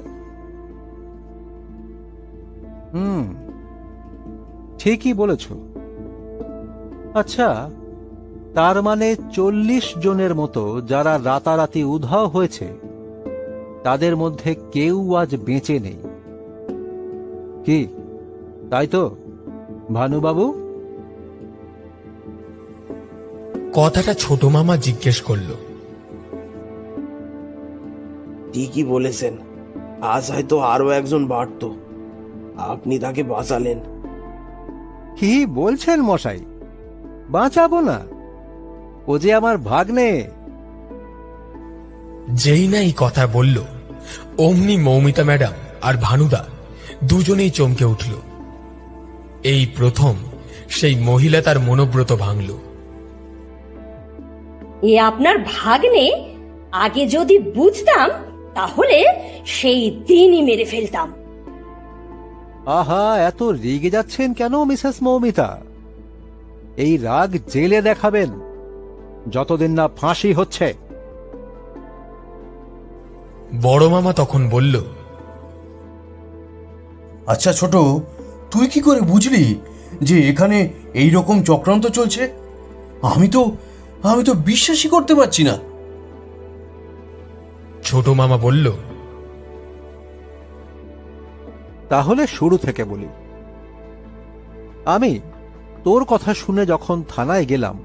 ঠিকই বলেছ। আচ্ছা, তার মানে 40 জনের মতো যারা রাতারাতি উধাও হয়েছে তাদের মধ্যে কেউ আজ বেঁচে নেই, কি তাই তো ভানুবাবু? কথাটা ছোট মামা জিজ্ঞেস করল। ঠিকই বলেছেন, আজ হয়তো আরো একজন বাড়তো। আপনি তাকে বাঁচালেন। কি বলছেন মশাই? বাঁচাবো না? ও যে আমার ভাগ্নে। যেই না এই কথা বলল, অমনি মৌমিতা ম্যাডাম আর ভানুদা দুজনেই চমকে উঠল। এই প্রথম সেই মহিলা তার মনোব্রত ভাঙল। এ আপনার ভাগ্নে? আগে যদি বুঝতাম তাহলে সেই দিনই মেরে ফেলতাম। আহা, এত রেগে যাচ্ছেন কেন মিসেস মৌমিতা? এই রাগ জেলে দেখাবেন, যতদিন না ফাঁসি হচ্ছে। বড় মামা তখন বলল, আচ্ছা ছোট, তুই কি করে বুঝলি যে এখানে এই রকম চক্রান্ত চলছে? আমি তো বিশ্বাসই করতে পারছি না। ছোট মামা বলল, তাহলে শুরু থেকে বলি। আমি তোর কথা শুনে যখন থানায় গেলাম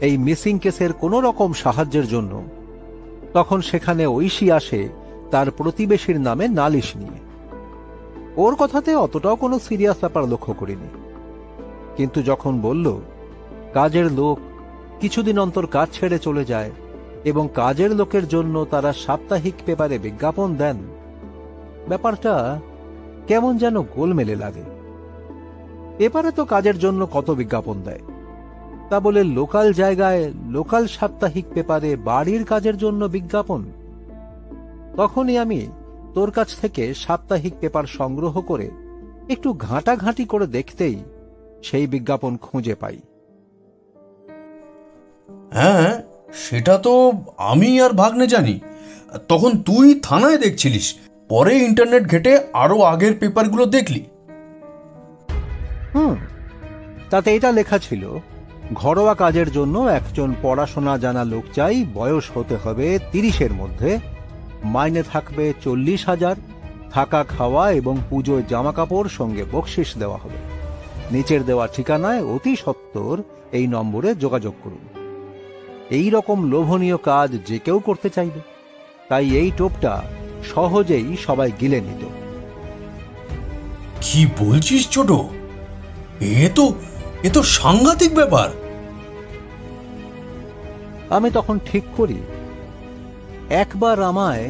এই মিসিং কেসের কোনো রকম সাহায্যের জন্য, তখন সেখানে ঐশী আসে তার প্রতিবেশীর নামে নালিশ নিয়ে। ওর কথাতে অতটাও কোনো সিরিয়াস ব্যাপার লক্ষ্য করিনি, কিন্তু যখন বলল কাজের লোক কিছুদিন অন্তর কাজ ছেড়ে চলে যায় এবং কাজের লোকের জন্য তারা সাপ্তাহিক পেপারে বিজ্ঞাপন দেন, ব্যাপারটা কেমন যেন গোলমেলে লাগে। পেপারে তো কাজের জন্য কত বিজ্ঞাপন দেয়, তা বলে লোকাল জায়গায় লোকাল সাপ্তাহিক পেপারে বাড়ির কাজের জন্য বিজ্ঞাপন? তখনই আমি তোর কাছ থেকে সাপ্তাহিক পেপার সংগ্রহ করে একটু ঘাঁটাঘাঁটি করে দেখতেই সেই বিজ্ঞাপন খুঁজে পাই। হ্যাঁ, সেটা তো আমি আর ভাগ্নে জানি। তখন তুই থানায় দেখছিলিস, পরে ইন্টারনেট ঘেটে আরো আগের পেপারগুলো দেখলি। তাতে এটা লেখা ছিল, ঘরোয়া কাজের জন্য একজন পড়াশোনা জানা লোক চাই, বয়স হতে হবে 30-এর মধ্যে, মাইনে থাকবে 40,000, থাকা খাওয়া এবং পুজোয় জামা কাপড় সঙ্গে বকশিস দেওয়া হবে। নিচের দেওয়া ঠিকানায় অতি সত্বর এই নম্বরে যোগাযোগ করুন। এই রকম লোভনীয় কাজ যে কেউ করতে চাইবে, তাই এই টোপটা সহজেই সবাই গিলে নিত। কি বলছিস ছোট? এ তো সাংঘাতিক ব্যাপার। আমি তখন ঠিক করি একবার আমায়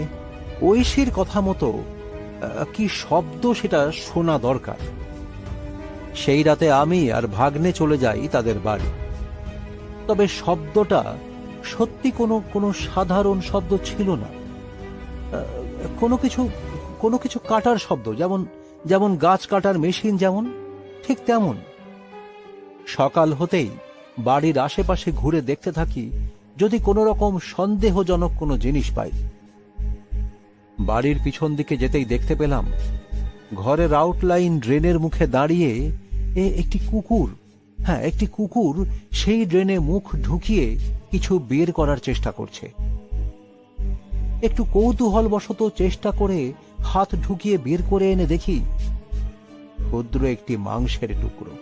ঐশীর কথা মতো কি শব্দ সেটা শোনা দরকার। সেই রাতে আমি আর ভাগ্নে চলে যাই তাদের বাড়ি। তবে শব্দটা সত্যি কোনো সাধারণ শব্দ ছিল না। কোনো কিছু কাটার শব্দ, যেমন গাছ কাটার মেশিন যেমন, ঠিক তেমন। সকাল হতেই বাড়ির আশেপাশে ঘুরে দেখতে থাকি যদি কোনো রকম সন্দেহজনক কোনো জিনিস পাই। বাড়ির পিছন দিকে যেতেই দেখতে পেলাম ঘরের আউটলাইন ড্রেনের মুখে দাঁড়িয়ে একটি কুকুর সেই ড্রেনে মুখ ঢুকিয়ে কিছু বের করার চেষ্টা করছে। একটু কৌতূহলবশত চেষ্টা করে হাত ঢুকিয়ে বের করে এনে দেখি ক্ষুদ্র একটি মাংসের টুকরো।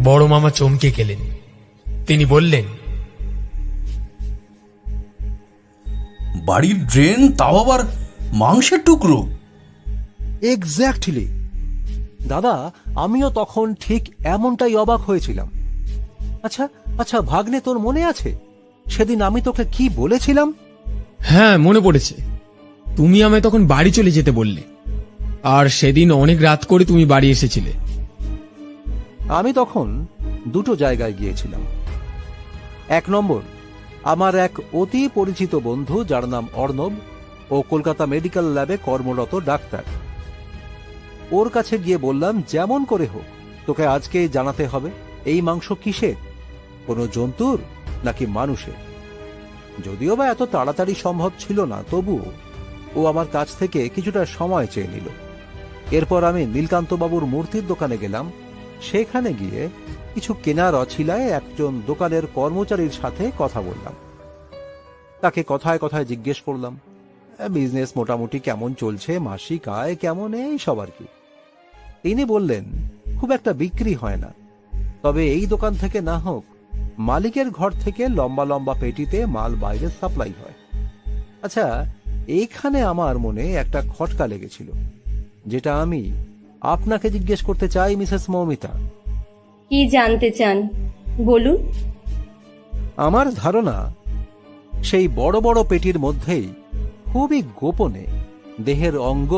বড় মামা চমকে গেলেন। তিনি বললেন, বাড়ির ড্রেন, তাও আবার মাংসের টুকরো? এক্স্যাক্টলি দাদা, আমিও তখন ঠিক এমনটাই অবাক হয়েছিলাম। আচ্ছা ভাগ্নে, তোর মনে আছে সেদিন আমি তোকে কি বলেছিলাম? হ্যাঁ, মনে পড়েছে। তুমি আমায় তখন বাড়ি চলে যেতে বললে, আর সেদিন অনেক রাত করে তুমি বাড়ি এসেছিলে। আমি তখন দুটো জায়গায় গিয়েছিলাম। 1 নম্বর, আমার এক অতি পরিচিত বন্ধু যার নাম অর্ণব, ও কলকাতা মেডিকেল ল্যাবে কর্মরত ডাক্তার। ওর কাছে গিয়ে বললাম, যেমন করে হোক তোকে আজকেই জানাতে হবে এই মাংস কিসের, কোনো জন্তুর নাকি মানুষের। যদিও বা এত তাড়াতাড়ি সম্ভব ছিল না, তবুও ও আমার কাছ থেকে কিছুটা সময় চেয়ে নিল। এরপর আমি নীলকান্তবাবুর মূর্তির দোকানে গেলাম। সেখানে গিয়ে কিছু কেনার অছিলায় একজন দোকানের কর্মচারীর সাথে কথা বললাম। তাকে কথায় কথায় জিজ্ঞেস করলাম বিজনেস মোটামুটি কেমন চলছে, মাসিক আয় কেমন, এই সব আর কি। তিনি বললেন, খুব একটা বিক্রি হয় না, তবে এই দোকান থেকে না হোক মালিকের ঘর থেকে লম্বা লম্বা পেটিতে মাল বাইরে সাপ্লাই হয়। আচ্ছা, এইখানে আমার মনে একটা খটকা লেগেছিল, যেটা আমি আপনাকে জিজ্ঞেস করতে চাই মিসেস মৌমিতা। কি জানতে চান বলুন। আমার ধারণা সেই বড় বড় পেটির মধ্যেই খুবই গোপনে দেহের অঙ্গ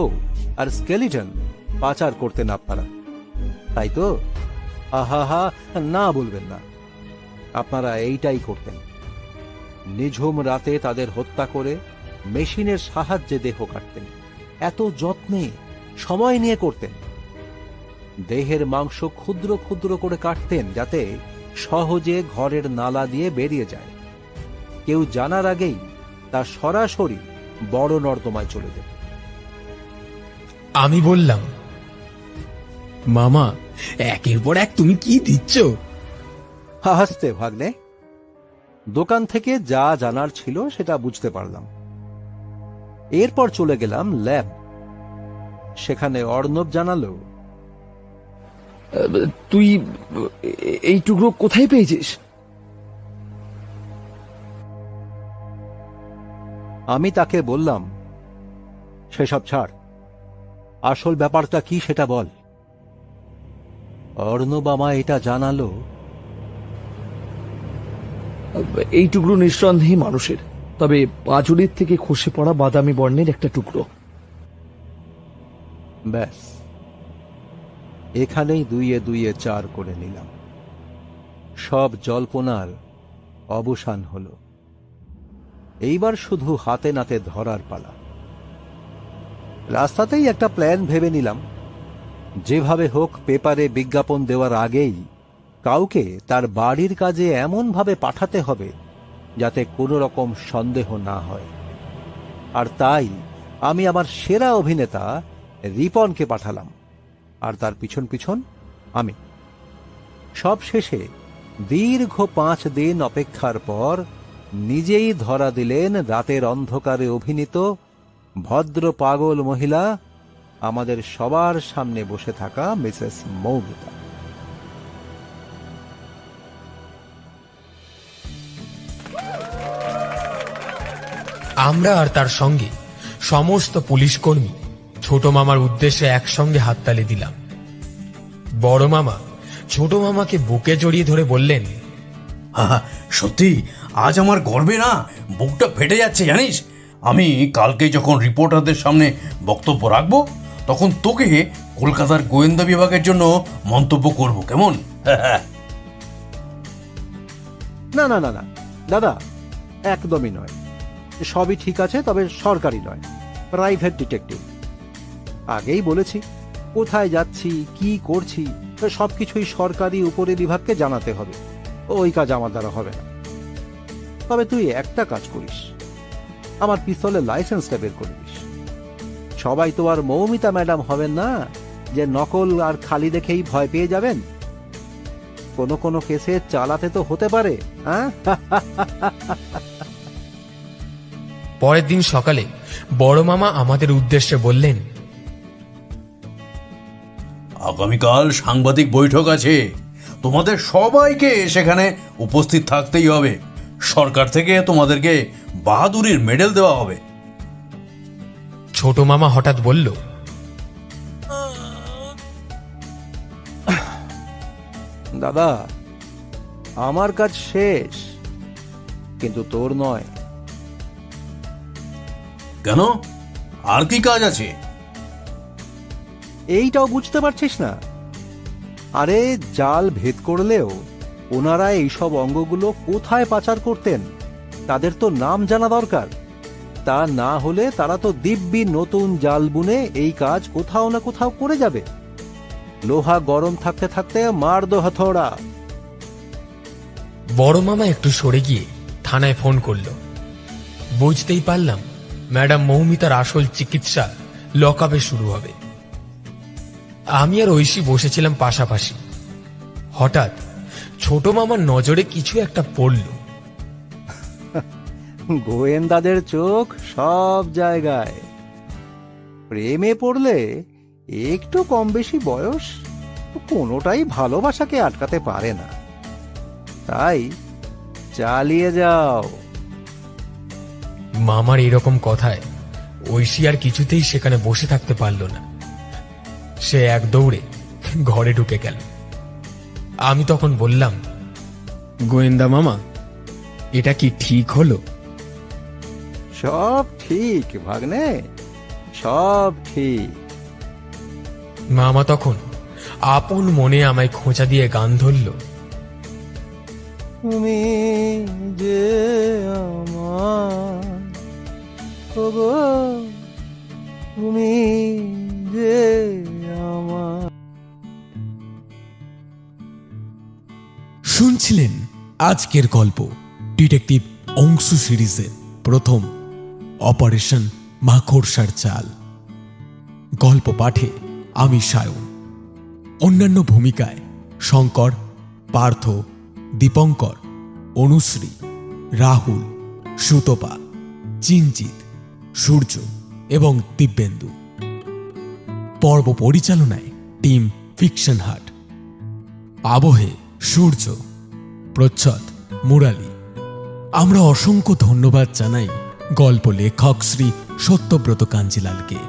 আর স্কেলিটন পাচার করতেন আপনারা, তাই তো? আহা, না বলবেন না। আপনারা এইটাই করতেন। নিঝুম রাতে তাদের হত্যা করে মেশিনের সাহায্যে দেহ কাটতেন। এত যত্নে সময় নিয়ে করতেন। দেহের মাংস ক্ষুদ্র ক্ষুদ্র করে কাটতেন যাতে সহজে ঘরের নালা দিয়ে বেরিয়ে যায়। কেউ জানার আগেই তা সরাসরি বড় নর্দমায় চলে যেত। আমি বললাম, মামা, একের পর এক তুমি কি দিচ্ছ? হাসতে ভাগ্নে, দোকান থেকে যা জানার ছিল সেটা বুঝতে পারলাম। এরপর চলে গেলাম ল্যাব। সেখানে অর্ণব জানালো, তুই এই টুকরো কোথায় পেয়েছিস? আমি তাকে বললাম, সেসব ছাড়, আসল ব্যাপারটা কি সেটা বল। অর্ণব আমায় এটা জানালো, এই টুকরো নিঃসন্দেহে মানুষের, তবে পাঁজরের থেকে খসে পড়া বাদামি বর্ণের একটা টুকরো। ব্যাস, এখানেই দুইয়ে দুইয়ে চার করে নিলাম। সব জল্পনার অবসান হলো। এইবার শুধু হাতে নাতে ধরার পালা। রাস্তাতেই একটা প্ল্যান ভেবে নিলাম। যেভাবে হোক পেপারে বিজ্ঞাপন দেওয়ার আগেই কাউকে তার বাড়ির কাজে এমনভাবে পাঠাতে হবে যাতে কোনো রকম সন্দেহ না হয়। আর তাই আমি আমার সেরা অভিনেতা রিপনকে পাঠালাম, আর তার পিছন পিছন আমি। সব শেষে দীর্ঘ 5 দিন অপেক্ষার পর নিজেই ধরা দিলেন রাতের অন্ধকারে অভিনীত ভদ্র পাগল মহিলা, আমাদের সবার সামনে বসে থাকা মিসেস মৌমিতা। আমরা আর তার সঙ্গে সমস্ত পুলিশ কর্মী ছোট মামার উদ্দেশ্যে একসঙ্গে হাততালি দিলাম। বড় মামা ছোট মামাকে বুকে জড়িয়ে ধরে বললেন, সত্যি আজ আমার গর্বে না বুকটা ফেটে যাচ্ছে জানিস। আমি কালকে যখন রিপোর্টারদের সামনে বক্তব্য রাখবো তখন তোকে কলকাতার গোয়েন্দা বিভাগের জন্য মন্তব্য করব, কেমন? না না না না দাদা, একদমই নয়। সবই ঠিক আছে, তবে সরকারি নয়, প্রাইভেট ডিটেকটিভ। আগেই বলেছি, কোথায় যাচ্ছি, কি করছি, সবকিছুই সরকারি উপরে বিভাগকে জানাতে হবে। ওই কাজ আমার দ্বারা হবে না। তবে তুই একটা কাজ করিস, আমার পিস্তলের লাইসেন্সটা বের করে দিস। সবাই তো আর মৌমিতা ম্যাডাম হবেন না যে নকল আর খালি দেখেই ভয় পেয়ে যাবেন। কোনো কোনো কেসে চালাতে তো হতে পারে। হ্যাঁ, পরের দিন সকালে বড় মামা আমাদের উদ্দেশ্যে বললেন, আগামীকাল সাংবাদিক বৈঠক আছে, তোমাদের সবাইকে সেখানে উপস্থিত থাকতেই হবে। সরকার থেকে তোমাদেরকে বাহাদুরির মেডেল দেওয়া হবে। ছোট মামা হঠাৎ বলল, দাদা, আমার কাজ শেষ, কিন্তু তোর নয়। কেন, আর কি কাজ আছে? এইটাও বুঝতে পারছিস না? আরে জাল ভেদ করলেও ওনারা এইসব অঙ্গগুলো কোথায় পাচার করতেন তাদের তো নাম জানা দরকার। তা না হলে তারা তো দিব্যি নতুন জাল বুনে এই কাজ কোথাও না কোথাও করে যাবে। লোহা গরম থাকতে থাকতে মার দো হাথোড়া। বড় মামা একটু সরে গিয়ে থানায় ফোন করল। বুঝতেই পারলাম ম্যাডাম মৌমিতার আসল চিকিৎসা লকআপে শুরু হবে। আমি আর ঐশী বসেছিলাম পাশাপাশি। হঠাৎ ছোট মামার নজরে কিছু একটা পড়ল। গোয়েন্দাদের চোখ সব জায়গায়। প্রেমে পড়লে একটু কম বেশি বয়স কোনোটাই ভালোবাসাকে আটকাতে পারে না। তাই চালিয়ে যাও। মামার এরকম কথায় ঐশী আর কিছুতেই সেখানে বসে থাকতে পারল না। সে এক দৌড়ে ঘরে ঢুকে গেল। আমি তখন বললাম, গোয়েন্দা মামা, এটা কি ঠিক হলো? সব ঠিক ভাগ্নে, সব ঠিক। মামা তখন আপন মনে আমায় খোঁচা দিয়ে গান ধরল, তুমি যে আমার, ওগো তুমি যে আমার। শুনছিলেন আজকের গল্প ডিটেকটিভ অংশু সিরিজের প্রথম অপারেশন মাকড়সার চাল। গল্প পাঠে আমি সায়ন, অন্যান্য ভূমিকায় শঙ্কর, পার্থ, দীপঙ্কর, অনুশ্রী, রাহুল, সুতপা, চিঞ্জিত, সূর্য এবং দিব্যেন্দু। পর্ব পরিচালনায় টিম ফিকশন হাট। আবহে সূর্য, প্রচ্ছদ মুরালি। আমরা অসংখ্য ধন্যবাদ জানাই গল্প লেখক শ্রী সত্যব্রত কাঞ্জিলালকে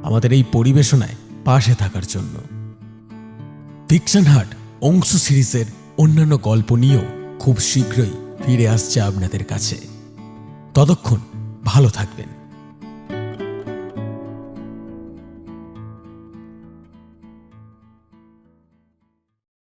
আমাদের এই পরিবেশনায় পাশে থাকার জন্য। ফিকশন হাট অংশু সিরিজের অন্যান্য গল্প নিয়েও খুব শীঘ্রই ফিরে আসছে আপনাদের কাছে। ততক্ষণ ভালো থাকবেন।